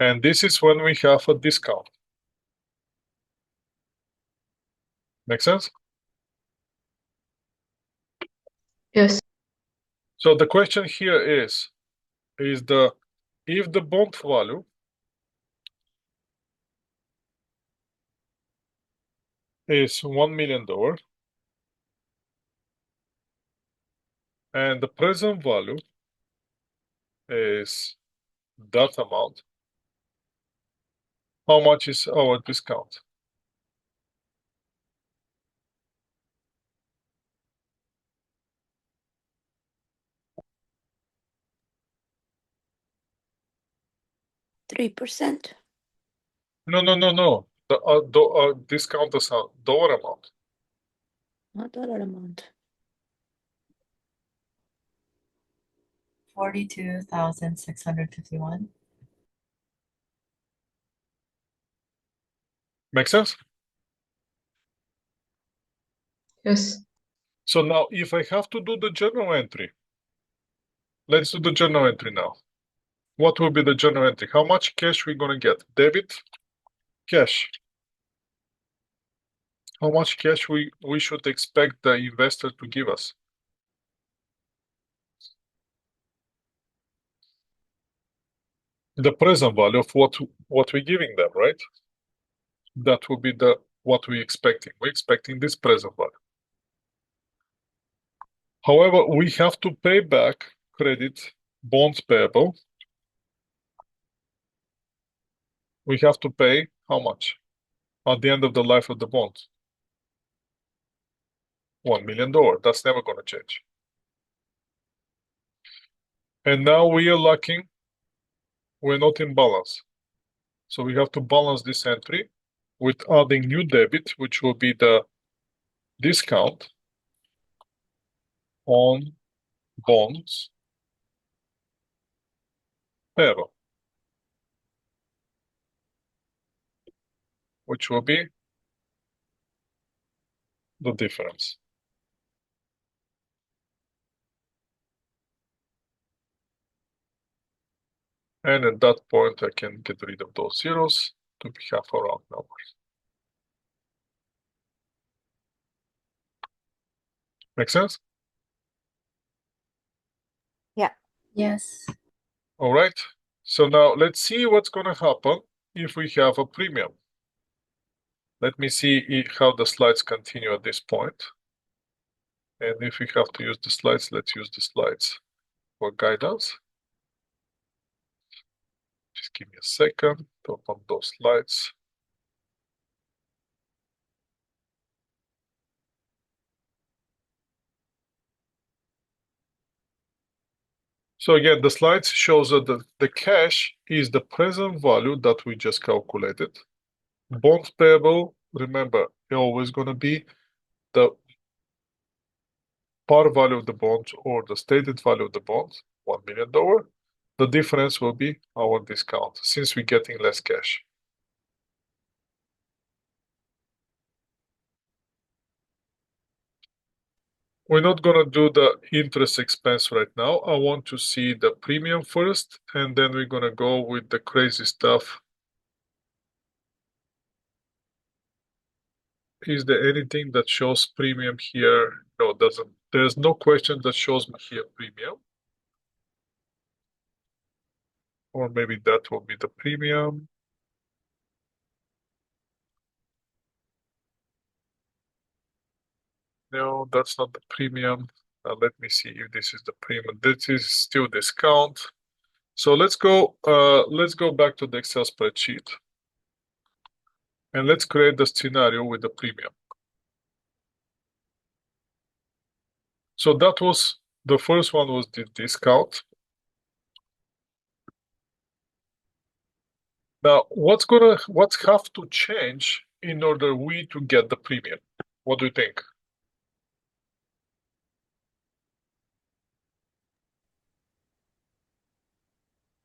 And this is when we have a discount. Make sense? Yes. So the question here is if the bond value is $1 million. And the present value is that amount. How much is our discount? $3%. No. The discount is a dollar amount. Not dollar amount. 42,651. Make sense? Yes. So now if I have to do the journal entry, let's do the journal entry now. What will be the journal entry? How much cash we gonna get? Debit, cash. How much cash we should expect the investor to give us? The present value of what we're giving them, right? That will be the what we're expecting. We're expecting this present value. However, we have to pay back credit bonds payable. We have to pay how much at the end of the life of the bond? $1 million. That's never going to change. And now we are lacking. We're not in balance. So we have to balance this entry with adding new debit, which will be the discount on bonds payable, which will be the difference. And at that point, I can get rid of those zeros to have a round numbers. Make sense? Yes. All right. So now let's see what's going to happen if we have a premium. Let me see how the slides continue at this point. And if we have to use the slides, let's use the slides for guidance. Just give me a second to open those slides. So again, the slides shows that the cash is the present value that we just calculated. Bonds payable, remember, always going to be the par value of the bonds or the stated value of the bonds, $1 million. The difference will be our discount since we're getting less cash. We're not going to do the interest expense right now. I want to see the premium first, and then we're going to go with the crazy stuff. Is there anything that shows premium here? No, doesn't. There's no question that shows me here premium. Or maybe that will be the premium. No, that's not the premium. Let me see if this is the premium. This is still discount. So let's go back to the Excel spreadsheet. And let's create the scenario with the premium. So that was, the first one was the discount. Now, what's have to change in order we to get the premium? What do you think?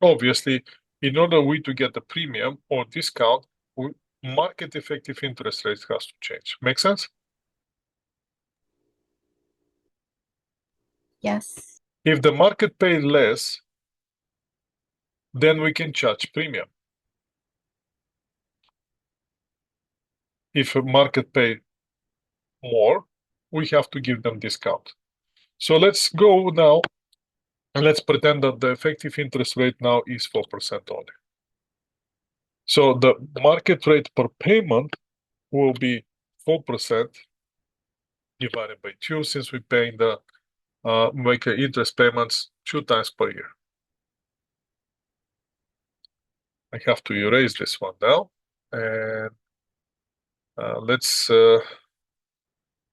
Obviously, in order we to get the premium or discount, market effective interest rate has to change. Make sense? Yes. If the market pays less, then we can charge premium. If a market pay more, we have to give them discount. So let's go now and let's pretend that the effective interest rate now is 4% only. So the market rate per payment will be 4% divided by 2, since we're paying the make interest payments 2 times per year. I have to erase this one now, and let's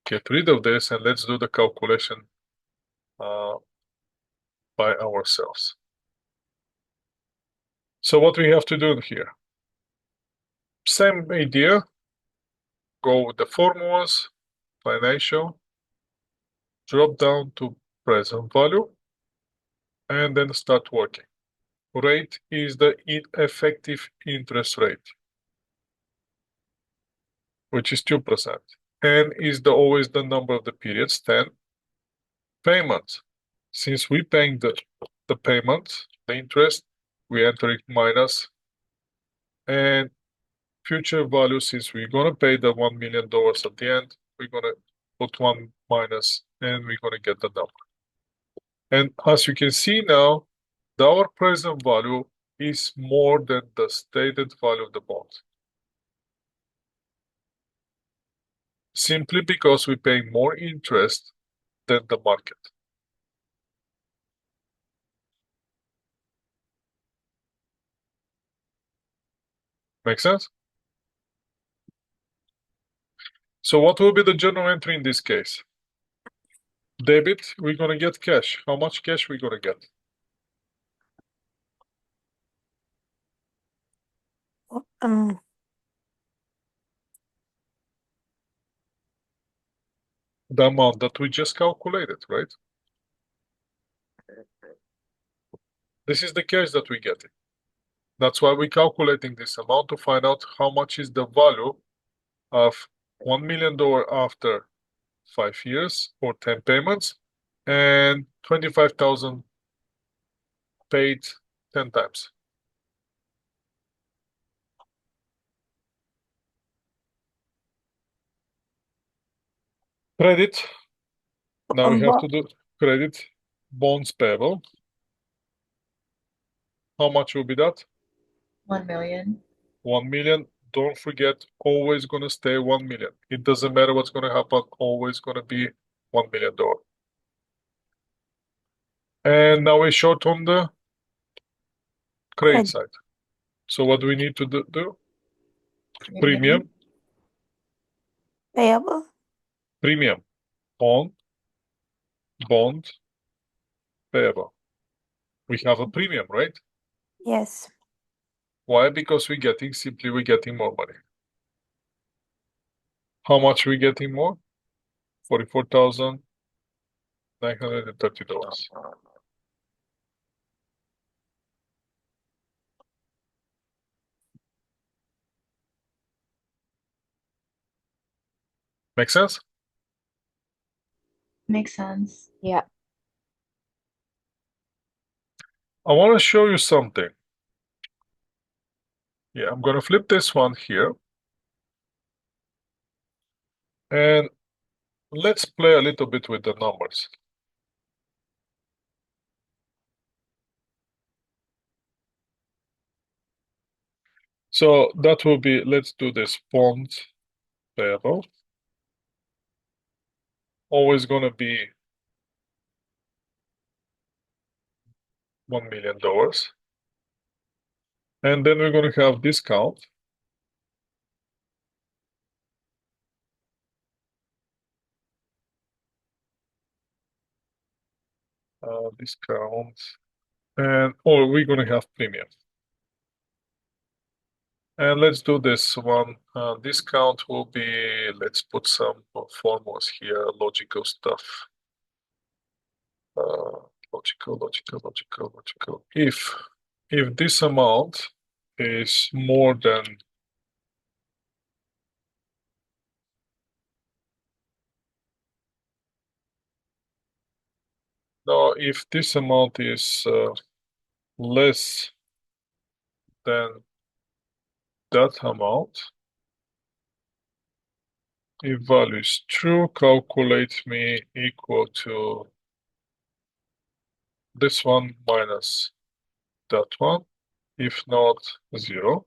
get rid of this, and let's do the calculation by ourselves. So what we have to do here, same idea, go with the formulas, financial, drop down to present value, and then start working. Rate is the effective interest rate, which is 2%. N is always the number of the periods, 10. Payments, since we're paying the payment, the interest, we enter it minus. And future value, since we're gonna pay the $1 million at the end, we're gonna put 1 minus, and we're gonna get the number. And as you can see now, our present value is more than the stated value of the bond. Simply because we pay more interest than the market. Make sense? So what will be the journal entry in this case? Debit, we're gonna get cash. How much cash we're gonna get? Um, The amount that we just calculated, right? This is the cash that we're getting. That's why we're calculating this amount to find out how much is the value of $1 million after 5 years or 10 payments, and 25,000 paid 10 times. Credit. Now we have to do credit bonds payable. How much will be that? 1 million. 1 million. Don't forget, always gonna stay 1 million. It doesn't matter what's gonna happen, always gonna be $1 million. And now we're short on the credit side. So what do we need to do? Premium. Payable. Premium on bond payable. We have a premium, right? Yes. Why? Because we're getting more money. How much we getting more? $44,930. Make sense? Makes sense. Yeah. I want to show you something. Yeah, I'm gonna flip this one here. And let's play a little bit with the numbers. So that will be, let's do this bond payable. Always gonna be $1 million. And then we're gonna have discount. Discount. And or we're gonna have premium. And let's do this one. Discount will be, let's put some formulas here, logical stuff. Logical. If this amount is more than if this amount is less than that amount, if value is true, calculate me equal to this one minus that one. If not, 0.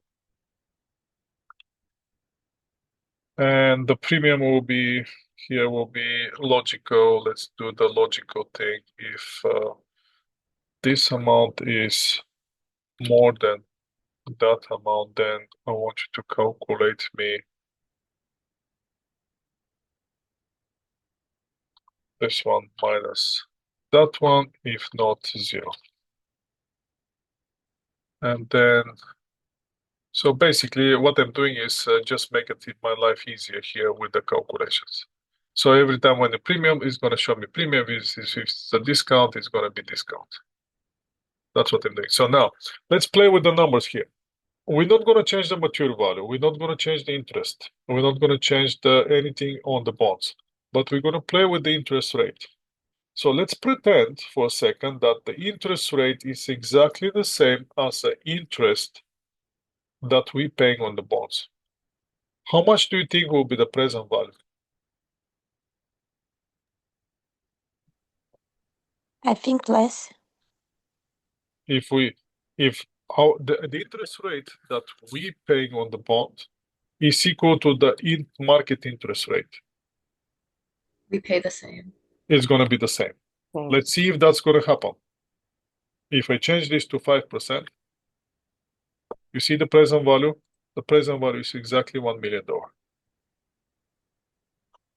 And the premium will be, here will be logical. Let's do the logical thing. If this amount is more than that amount, then I want you to calculate me this one minus that one, if not 0. And then, so basically what I'm doing is just make it my life easier here with the calculations. So every time when the premium is going to show me premium, if it's a discount, it's going to be discount. That's what I'm doing. So now let's play with the numbers here. We're not going to change the material value. We're not going to change the interest. We're not going to change anything on the bonds, but we're going to play with the interest rate. So let's pretend for a second that the interest rate is exactly the same as the interest that we're paying on the bonds. How much do you think will be the present value? I think less. If the interest rate that we paying on the bond is equal to the market interest rate, We pay the same. it's going to be the same. Let's see if that's going to happen. If I change this to 5%, you see the present value? The present value is exactly $1 million.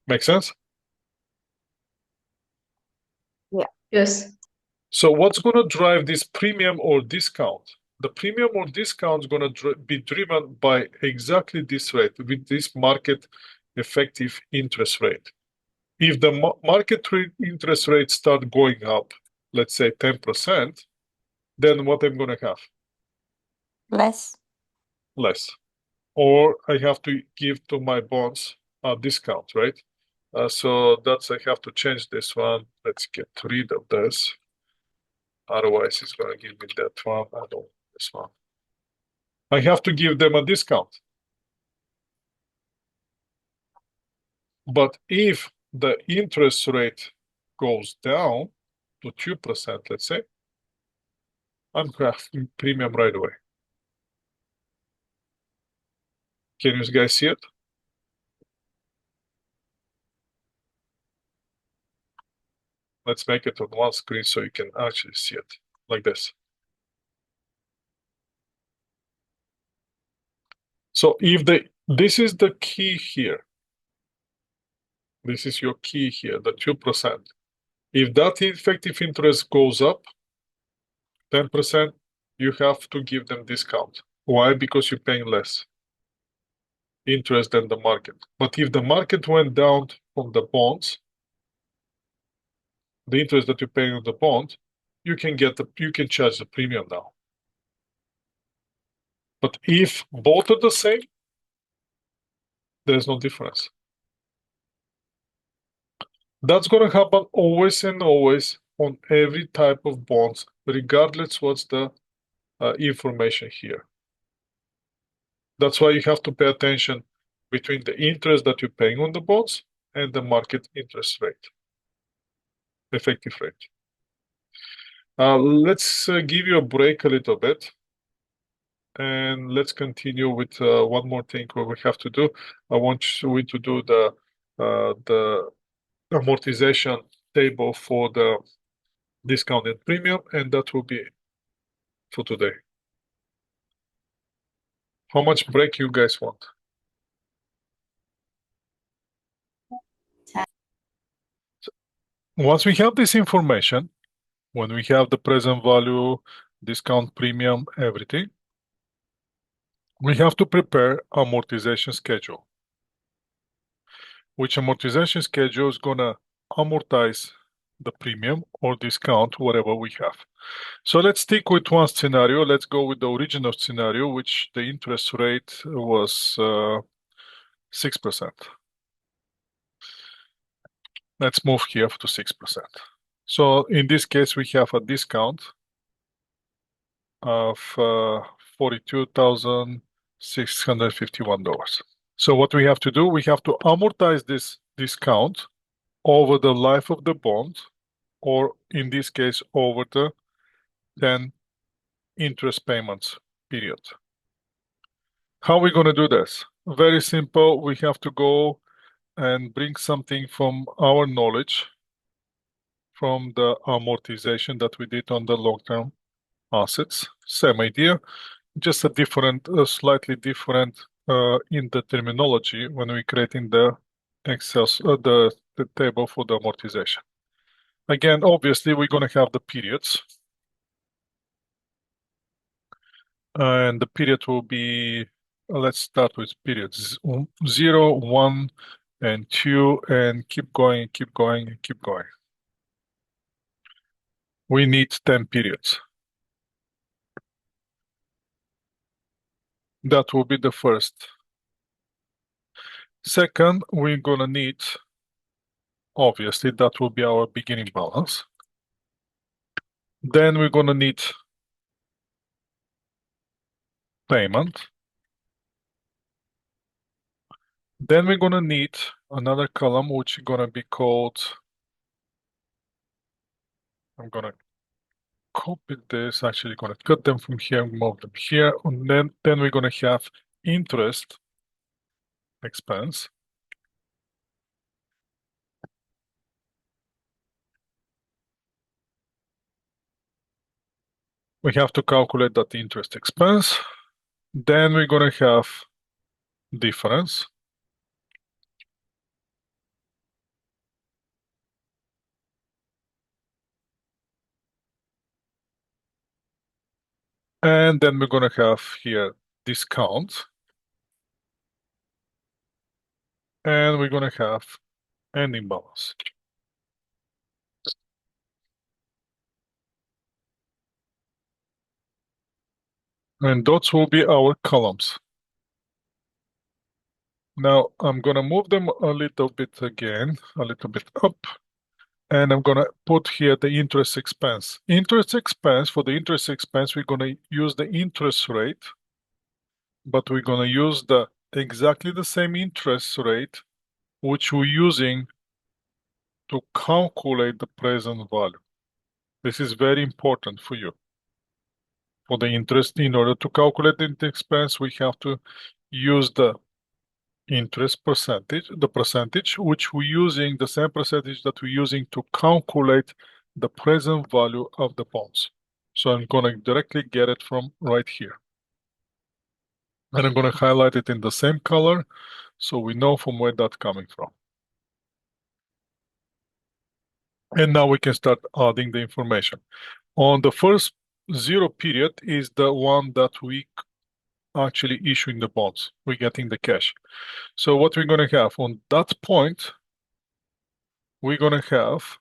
Make sense? Yes. So what's going to drive this premium or discount? The premium or discount is going to be driven by exactly this rate, with this market effective interest rate. If the market interest rate start going up, let's say 10%, then what I'm going to have? Less. Less. Or I have to give to my bonds a discount, right? So that's, I have to change this one. Let's get rid of this. Otherwise, it's going to give me that one. I don't want this one. I have to give them a discount. But if the interest rate goes down to 2%, let's say, I'm having premium right away. Can you guys see it? Let's make it on one screen so you can actually see it like this. So if this is the key here. This is your key here, the 2%. If that effective interest goes up 10%, you have to give them discount. Why? Because you're paying less interest than the market. But if the market went down from the bonds, the interest that you're paying on the bond, you can charge the premium now. But if both are the same, there's no difference. That's going to happen always and always on every type of bonds, regardless what's the information here. That's why you have to pay attention between the interest that you're paying on the bonds and the market interest rate, effective rate. Let's give you a break a little bit. And let's continue with one more thing what we have to do. I want you to do the amortization table for the discounted premium, and that will be for today. How much break you guys want? 10. Once we have this information, when we have the present value, discount premium, everything, we have to prepare amortization schedule. Which amortization schedule is gonna amortize the premium or discount, whatever we have. So let's stick with one scenario. Let's go with the original scenario, which the interest rate was 6%. Let's move here to 6%. So in this case, we have a discount of $42,651. So what we have to do, we have to amortize this discount over the life of the bond, or in this case, over the 10 interest payments period. How are we going to do this? very simple. We have to go and bring something from our knowledge from the amortization that we did on the long-term assets. Same idea, just a different, slightly different in the terminology when we're creating the Excel, the table for the amortization. Again, obviously, we're going to have the periods. And the period will be, let's start with periods 0, 1, and 2, and keep going, keep going, and keep going. We need 10 periods. That will be the first. Second, we're gonna need, obviously, that will be our beginning balance. Then we're gonna need payment. Then we're gonna need another column, which is gonna be called, I'm gonna copy this, actually gonna cut them from here, move them here, and then we're gonna have interest expense. We have to calculate that interest expense. Then we're gonna have difference. And then we're gonna have here discount. And we're gonna have ending balance. And those will be our columns. Now I'm gonna move them a little bit again, a little bit up. And I'm gonna put here the interest expense. Interest expense, for the interest expense, we're gonna use the interest rate, but we're gonna use the exactly the same interest rate which we're using to calculate the present value. This is very important for you. For the interest, in order to calculate the expense, we have to use the interest percentage, the percentage which we're using, the same percentage that we're using to calculate the present value of the bonds. So I'm gonna directly get it from right here. And I'm gonna highlight it in the same color so we know from where that's coming from. And now we can start adding the information. On the first 0 period is the one that we actually issuing the bonds. We're getting the cash. So what we're gonna have on that point, we're gonna have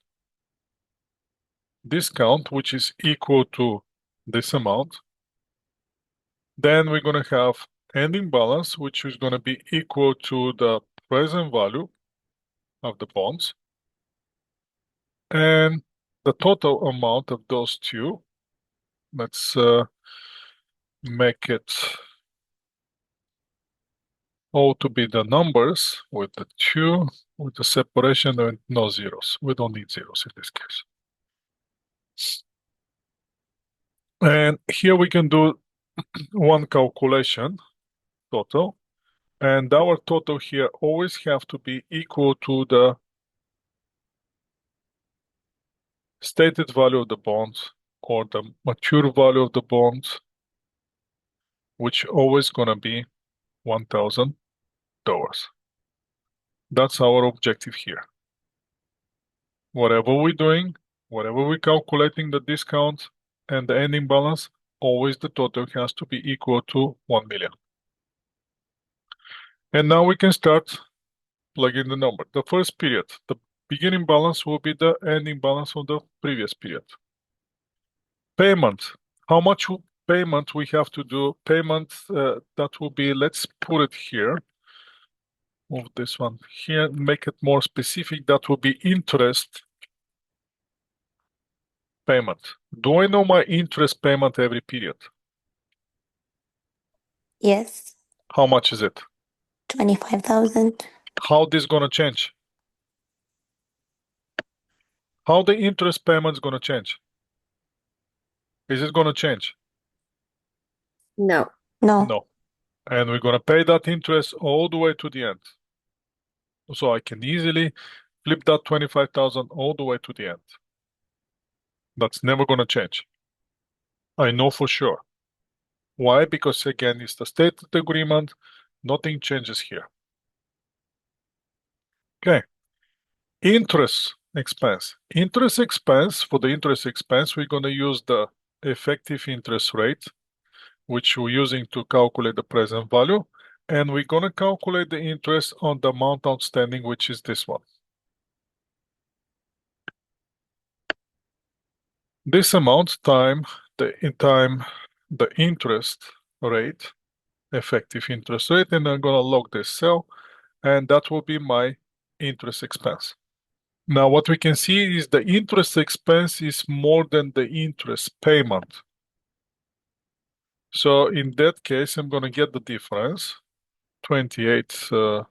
discount, which is equal to this amount. Then we're gonna have ending balance, which is gonna be equal to the present value of the bonds. And the total amount of those two, let's make it all to be the numbers with the 2, with the separation and no zeros. We don't need zeros in this case. And here we can do one calculation, total. And our total here always have to be equal to the stated value of the bonds or the mature value of the bonds, which always gonna be $1,000. That's our objective here. Whatever we're doing, whatever we're calculating the discount and the ending balance, always the total has to be equal to 1 million. And now we can start plugging the number. The first period, the beginning balance will be the ending balance of the previous period. Payment, how much payment we have to do? Payment, that will be, let's put it here. Move this one here, make it more specific. That will be interest payment. Do I know my interest payment every period? Yes. How much is it? 25,000. How this gonna change? How the interest payment's gonna change? Is it gonna change? No. No. No. And we're gonna pay that interest all the way to the end. So I can easily flip that 25,000 all the way to the end. That's never gonna change. I know for sure. Why? Because again, it's the stated agreement, nothing changes here. Okay. Interest expense. Interest expense, for the interest expense, we're gonna use the effective interest rate, which we're using to calculate the present value. And we're gonna calculate the interest on the amount outstanding, which is this one. This amount time the interest rate, effective interest rate, and I'm gonna log this cell, and that will be my interest expense. Now what we can see is the interest expense is more than the interest payment. So in that case, I'm gonna get the difference, 28, the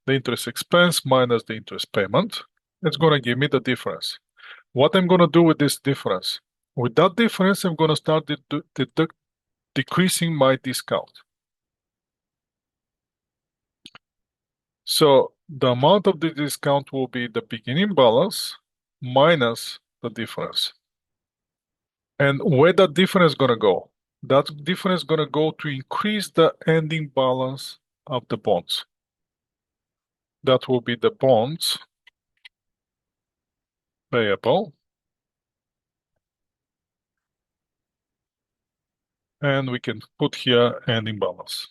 interest expense minus the interest payment. It's gonna give me the difference. What I'm gonna do with this difference? With that difference, I'm gonna start decreasing my discount. So the amount of the discount will be the beginning balance minus the difference. And where that difference gonna go? That difference gonna go to increase the ending balance of the bonds. That will be the bonds payable. And we can put here ending balance.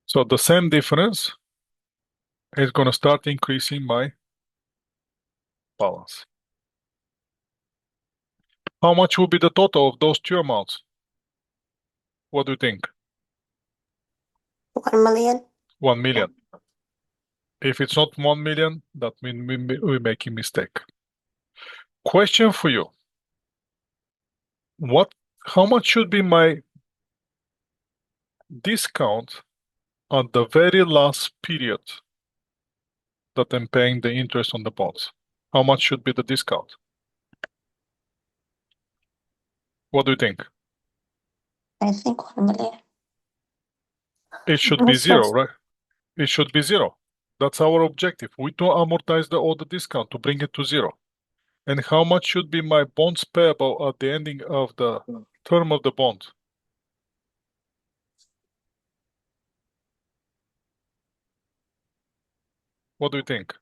So the same difference is gonna start increasing my balance. How much will be the total of those two amounts? What do you think? 1 million. 1 million. If it's not 1 million, that means we're making mistake. Question for you. How much should be my discount on the very last period that I'm paying the interest on the bonds? How much should be the discount? What do you think? I think 1 million. It should be That's zero, just right? It should be zero. That's our objective. We to amortize all the discount to bring it to zero. And how much should be my bonds payable at the ending of the term of the bond? What do you think?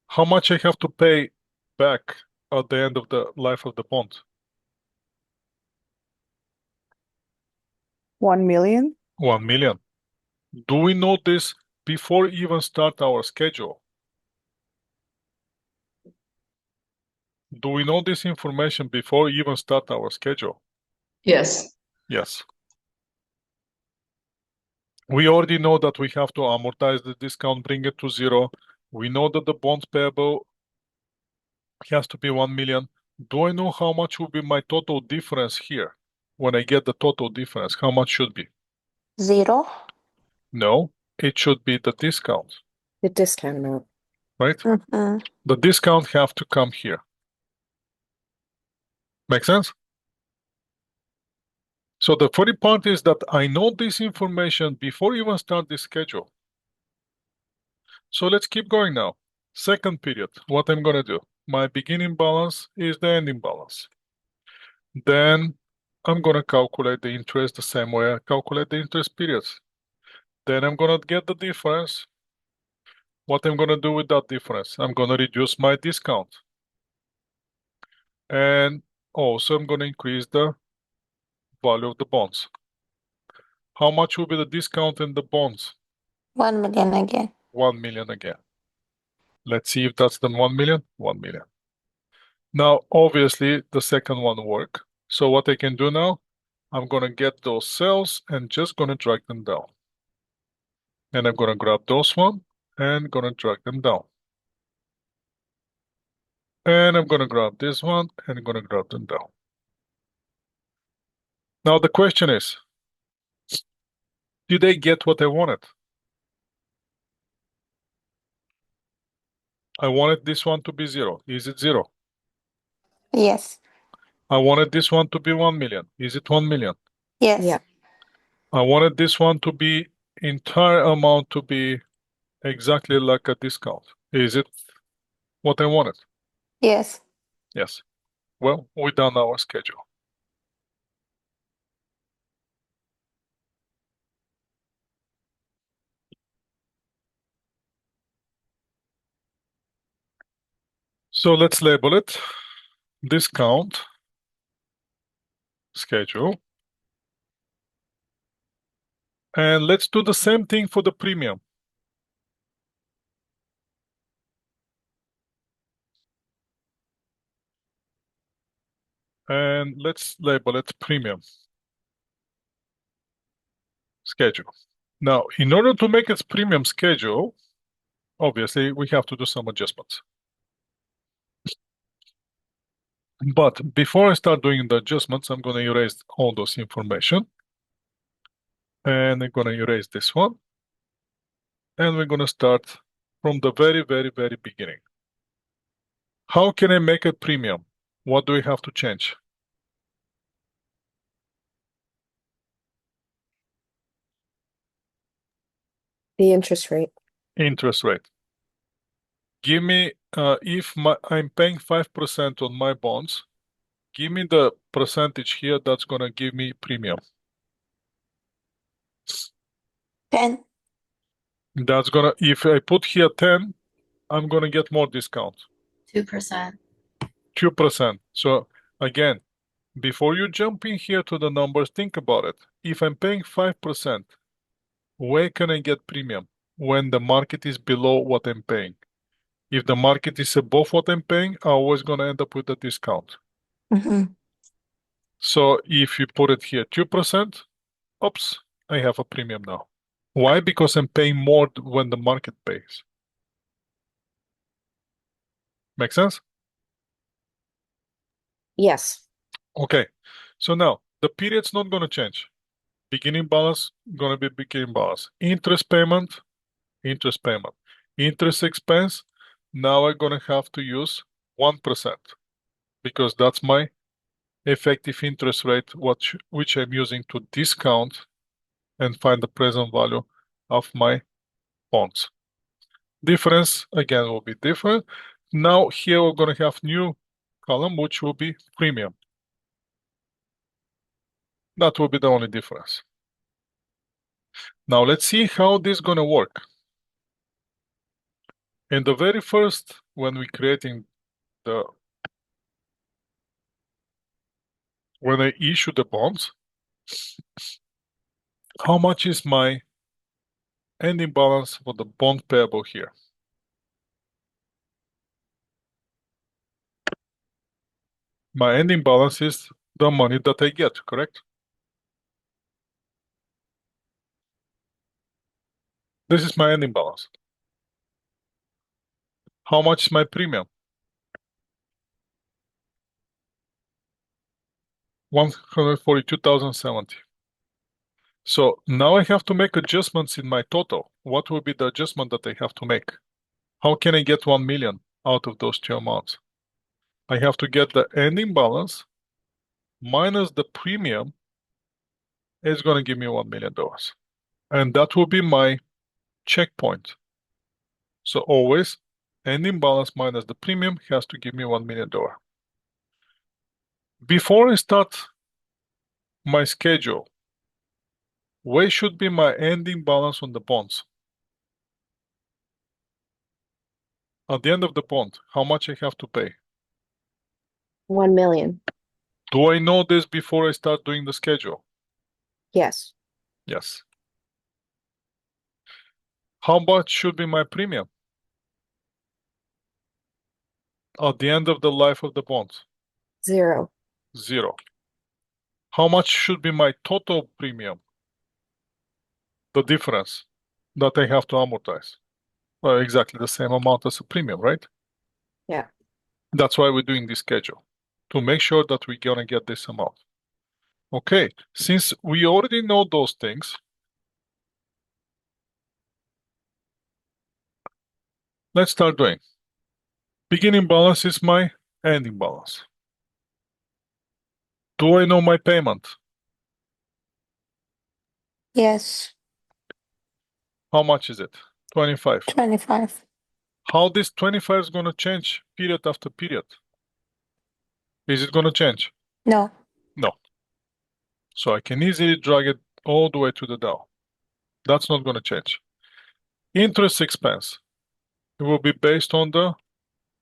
How much I have to pay back at the end of the life of the bond? 1 million? 1 million. Do we know this before even start our schedule? Do we know this information before even start our schedule? Yes. Yes. We already know that we have to amortize the discount, bring it to zero. We know that the bonds payable has to be 1 million. Do I know how much will be my total difference here? When I get the total difference, how much should be? 0. No, it should be the discount, The discount amount. right? Mm-hmm. The discount have to come here. Make sense? So the funny part is that I know this information before even start the schedule. So let's keep going now. Second period, what I'm gonna do? My beginning balance is the ending balance. Then I'm gonna calculate the interest the same way I calculate the interest periods. Then I'm gonna get the difference. What I'm gonna do with that difference? I'm gonna reduce my discount. And also I'm gonna increase the value of the bonds. How much will be the discount in the bonds? 1 million again. 1 million again. Let's see if that's the 1 million. 1 million. Now, obviously, the second one work. So what I can do now, I'm gonna get those cells and just gonna drag them down. And I'm gonna grab those one and gonna drag them down. And I'm gonna grab this one and gonna grab them down. Now the question is, Did I get what I wanted? I wanted this one to be 0. Is it 0? Yes. I wanted this one to be 1 million. Is it 1 million? Yes. Yeah. I wanted this one to be entire amount to be exactly like a discount. Is it what I wanted? Yes. Yes. Well, we done our schedule. So let's label it discount schedule. And let's do the same thing for the premium. And let's label it premium schedule. Now, in order to make its premium schedule, obviously we have to do some adjustments. But before I start doing the adjustments, I'm going to erase all those information. And I'm going to erase this one. And we're going to start from the very, very, very beginning. How can I make a premium? What do we have to change? The interest rate. Interest rate. Give me, if I'm paying 5% on my bonds, give me the percentage here that's going to give me premium. 10. That's going to, if I put here 10, I'm going to get more discount. 2%. 2%. So again, before you jump in here to the numbers, think about it. If I'm paying 5%, where can I get premium? When the market is below what I'm paying. If the market is above what I'm paying, I'm always going to end up with a discount. Mm-hmm. So if you put it here 2%, oops, I have a premium now. Why? Because I'm paying more when the market pays. Make sense? Yes. Okay. So now the period's not going to change. Beginning balance going to be beginning balance. Interest payment, interest payment. Interest expense, now I'm going to have to use 1% because that's my effective interest rate, which I'm using to discount and find the present value of my bonds. Difference, again, will be different. Now here we're going to have new column, which will be premium. That will be the only difference. Now let's see how this is going to work. In the very first, when we creating the, when I issue the bonds, how much is my ending balance for the bond payable here? My ending balance is the money that I get, correct? This is my ending balance. How much is my premium? 142,070. So now I have to make adjustments in my total. What will be the adjustment that I have to make? How can I get 1 million out of those two amounts? I have to get the ending balance minus the premium is going to give me $1 million. And that will be my checkpoint. So always ending balance minus the premium has to give me $1 million. Before I start my schedule, where should be my ending balance on the bonds? At the end of the bond, how much I have to pay? 1 million. Do I know this before I start doing the schedule? Yes. Yes. How much should be my premium at the end of the life of the bonds? 0. 0. How much should be my total premium? The difference that I have to amortize. Well, exactly the same amount as a premium, right? Yeah. That's why we're doing this schedule, to make sure that we're gonna get this amount. Okay, since we already know those things, let's start doing. Beginning balance is my ending balance. Do I know my payment? Yes. How much is it? 25. 25. How this 25 is going to change period after period? Is it going to change? No. No. So I can easily drag it all the way to the down. That's not going to change. Interest expense. It will be based on the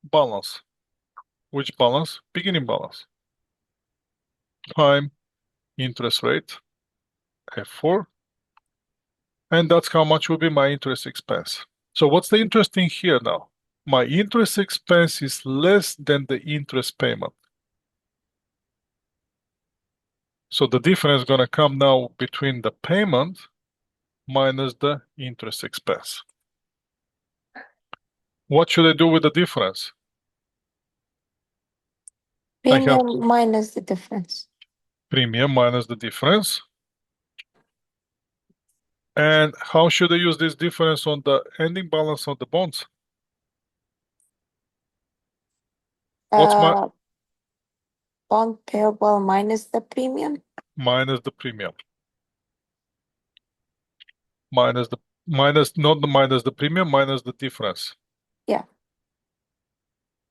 balance. Which balance? Beginning balance. Time, interest rate, F4. And that's how much will be my interest expense. So what's the interesting here now? My interest expense is less than the interest payment. So the difference is going to come now between the payment minus the interest expense. What should I do with the difference? I have Premium minus the difference. premium minus the difference. And how should I use this difference on the ending balance of the bonds? What's my Uh, bond payable minus the premium. minus the premium? Minus the not the minus the premium, minus the difference. Yeah.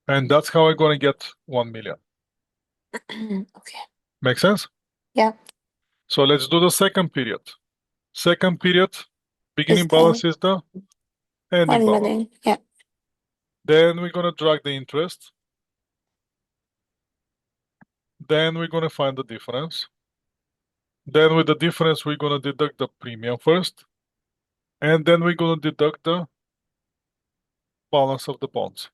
And that's how I'm going to get 1 million. Okay. Make sense? Yeah. So let's do the second period. Second period, beginning Is the balance is the ending 1 balance. million. Yeah. Then we're going to drag the interest. Then we're going to find the difference. Then with the difference, we're going to deduct the premium first. And then we're going to deduct the balance of the bonds.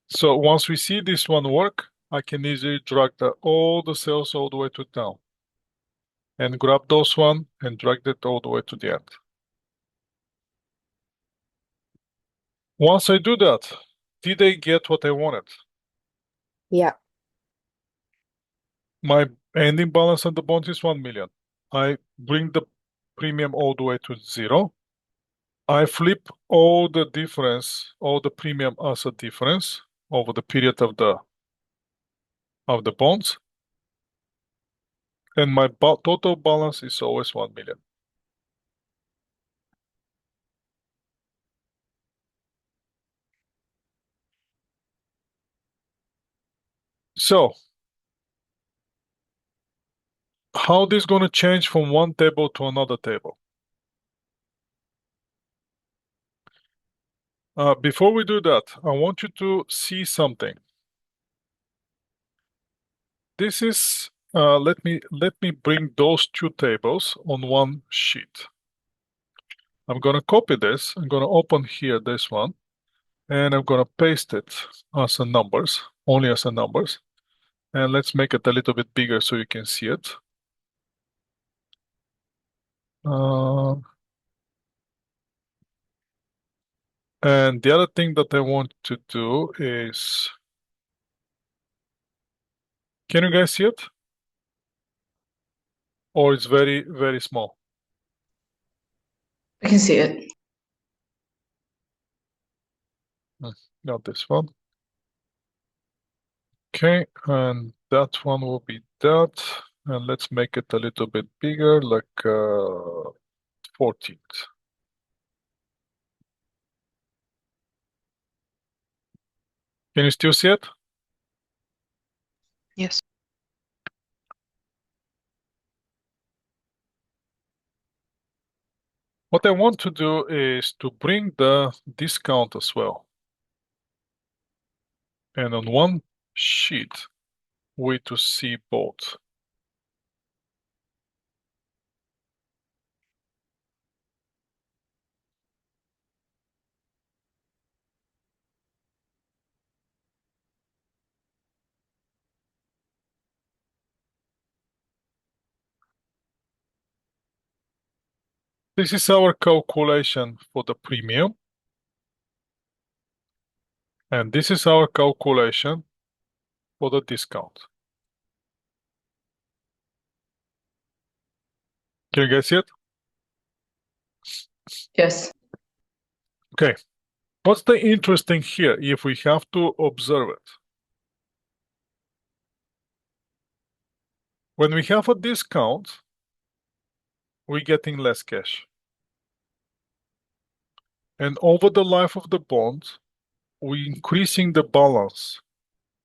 So once we see this one work, I can easily drag all the cells all the way to down. And grab those one and drag that all the way to the end. Once I do that, did I get what I wanted? Yeah. My ending balance on the bonds is 1 million. I bring the premium all the way to 0. I flip all the difference, all the premium as a difference over the period of the bonds. And my total balance is always 1 million. So, how this going to change from one table to another table? Before we do that, I want you to see something. This is, let me bring those two tables on one sheet. I'm going to copy this. I'm going to open here this one, and I'm going to paste it as a numbers, only as a numbers. And let's make it a little bit bigger so you can see it. And the other thing that I want to do is, can you guys see it? Or it's very, very small? I can see it. Not this one. Okay, and that one will be that. And let's make it a little bit bigger, like 14th. Can you still see it? Yes. What I want to do is to bring the discount as well. And on one sheet, we to see both. This is our calculation for the premium. And this is our calculation for the discount. Can you guys see it? Yes. Okay. What's the interesting here if we have to observe it? When we have a discount, we're getting less cash. And over the life of the bond, we're increasing the balance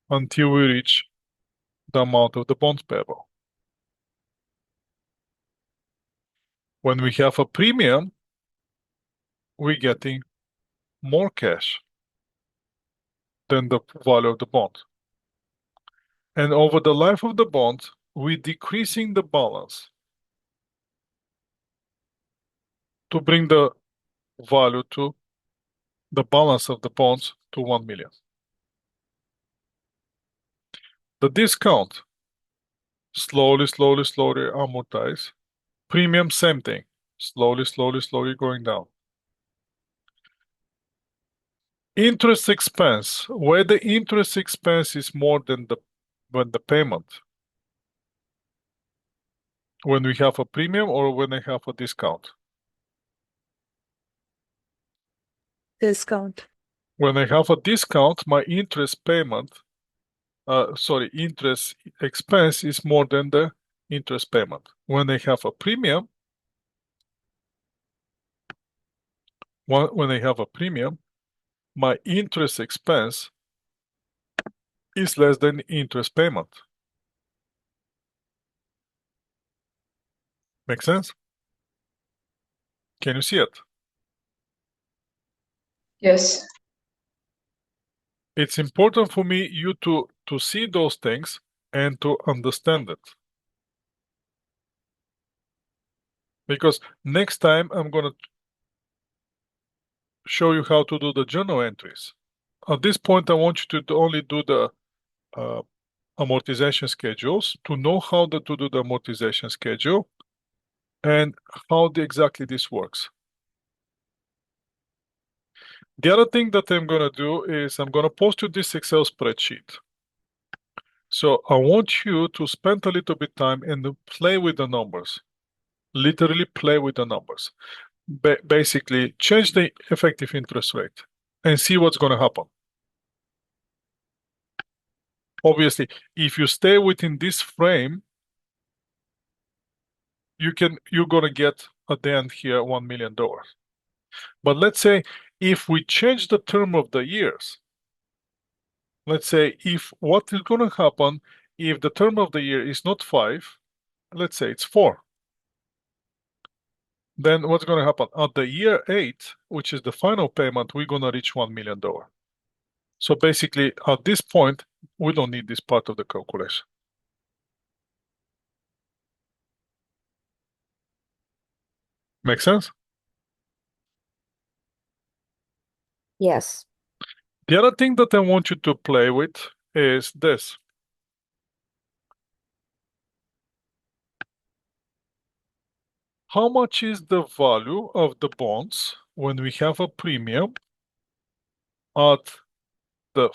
until we reach the amount of the bonds payable. When we have a premium, we're getting more cash than the value of the bond. And over the life of the bond, we're decreasing the balance to bring the value to the balance of the bonds to 1 million. The discount slowly amortize. Premium, same thing. Slowly going down. Interest expense, where the interest expense is more than the payment. When we have a premium or when I have a discount. Discount. When I have a discount, my interest expense is more than the interest payment. When I have a premium, my interest expense is less than interest payment. Make sense? Can you see it? Yes. It's important for you to see those things and to understand it. Because next time I'm gonna show you how to do the journal entries. At this point, I want you to only do the amortization schedules, to know how to do the amortization schedule and how exactly this works. The other thing that I'm gonna do is I'm gonna post you this Excel spreadsheet. So I want you to spend a little bit time and play with the numbers. Literally play with the numbers. Basically, change the effective interest rate and see what's gonna happen. Obviously, if you stay within this frame, you're gonna get at the end here $1 million. But let's say if we change the term of the years, let's say what is gonna happen if the term of the year is not 5, let's say it's 4. Then what's gonna happen? At the year 8, which is the final payment, we're gonna reach $1 million. So basically, at this point, we don't need this part of the calculation. Make sense? Yes. The other thing that I want you to play with is this. How much is the value of the bonds when we have a premium at the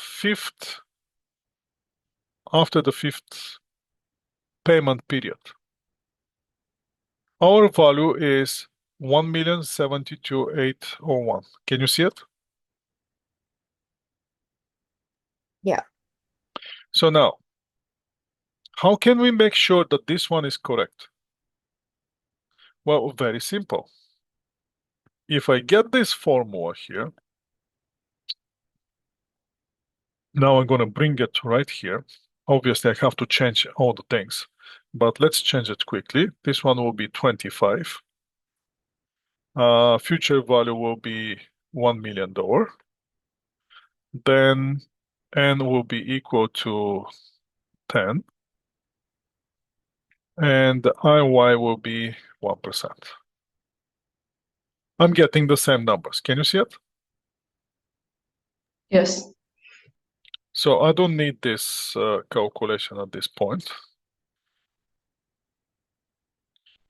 after the 5th payment period? Our value is 1,072,801. Can you see it? Yeah. So now, how can we make sure that this one is correct? Well, very simple. If I get this formula here, now I'm going to bring it right here. Obviously, I have to change all the things, but let's change it quickly. This one will be 25. Future value will be $1 million. Then N will be equal to 10. And the IY will be 1%. I'm getting the same numbers. Can you see it? Yes. So I don't need this calculation at this point.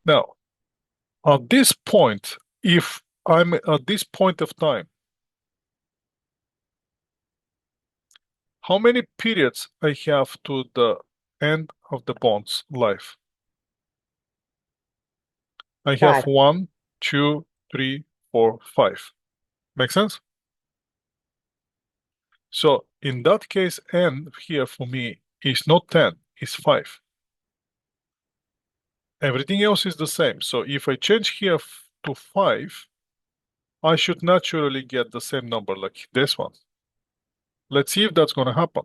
Now, at this point, if I'm at this point of time, how many periods I have to the end of the bond's life? I have 5. 1, 2, 3, for 5. Make sense? So in that case, n here for me is not 10, it's 5. Everything else is the same. So if I change here to 5, I should naturally get the same number like this one. Let's see if that's going to happen.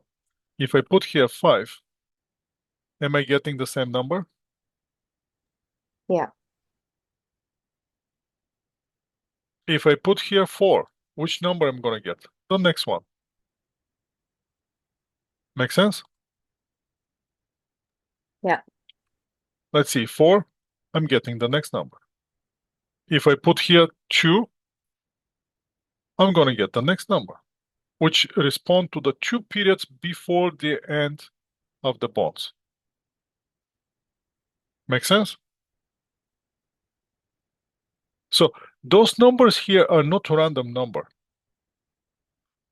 If I put here 5, am I getting the same number? Yeah. If I put here 4, which number I'm going to get? The next one. Make sense? Yeah. Let's see, 4, I'm getting the next number. If I put here 2, I'm going to get the next number, which respond to the 2 periods before the end of the bonds. Make sense? So those numbers here are not a random number.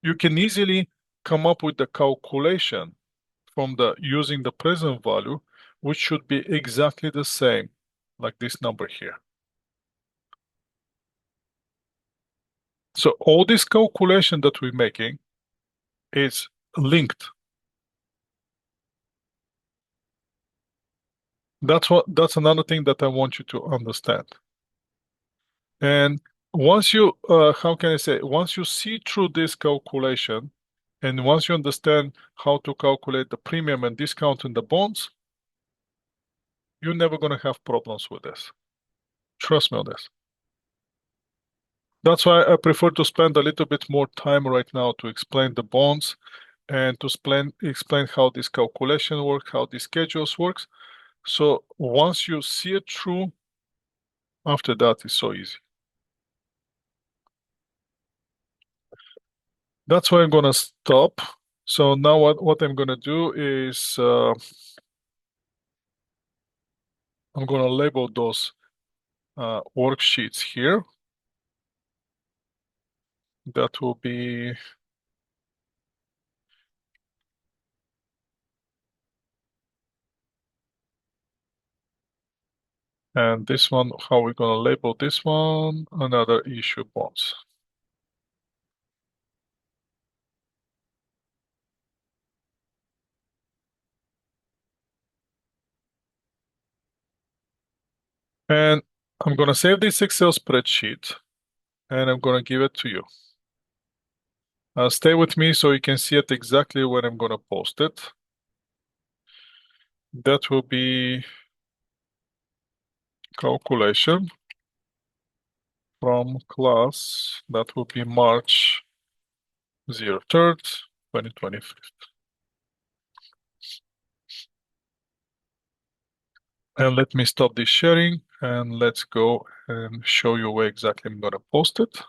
You can easily come up with the calculation from the using the present value, which should be exactly the same like this number here. So all this calculation that we're making is linked. That's another thing that I want you to understand. And once you, how can I say, once you see through this calculation, and once you understand how to calculate the premium and discount in the bonds, you're never going to have problems with this. Trust me on this. That's why I prefer to spend a little bit more time right now to explain the bonds and to explain how this calculation works, how these schedules works. So once you see it through, after that it's so easy. That's why I'm gonna stop. So now what I'm gonna do is I'm gonna label those worksheets here. That will be and this one, how we're gonna label this one, another issue bonds. And I'm gonna save this Excel spreadsheet and I'm gonna give it to you. Stay with me so you can see it exactly when I'm gonna post it. That will be calculation from class. That will be March 03rd, 2023. And let me stop this sharing and let's go and show you where exactly I'm gonna post it.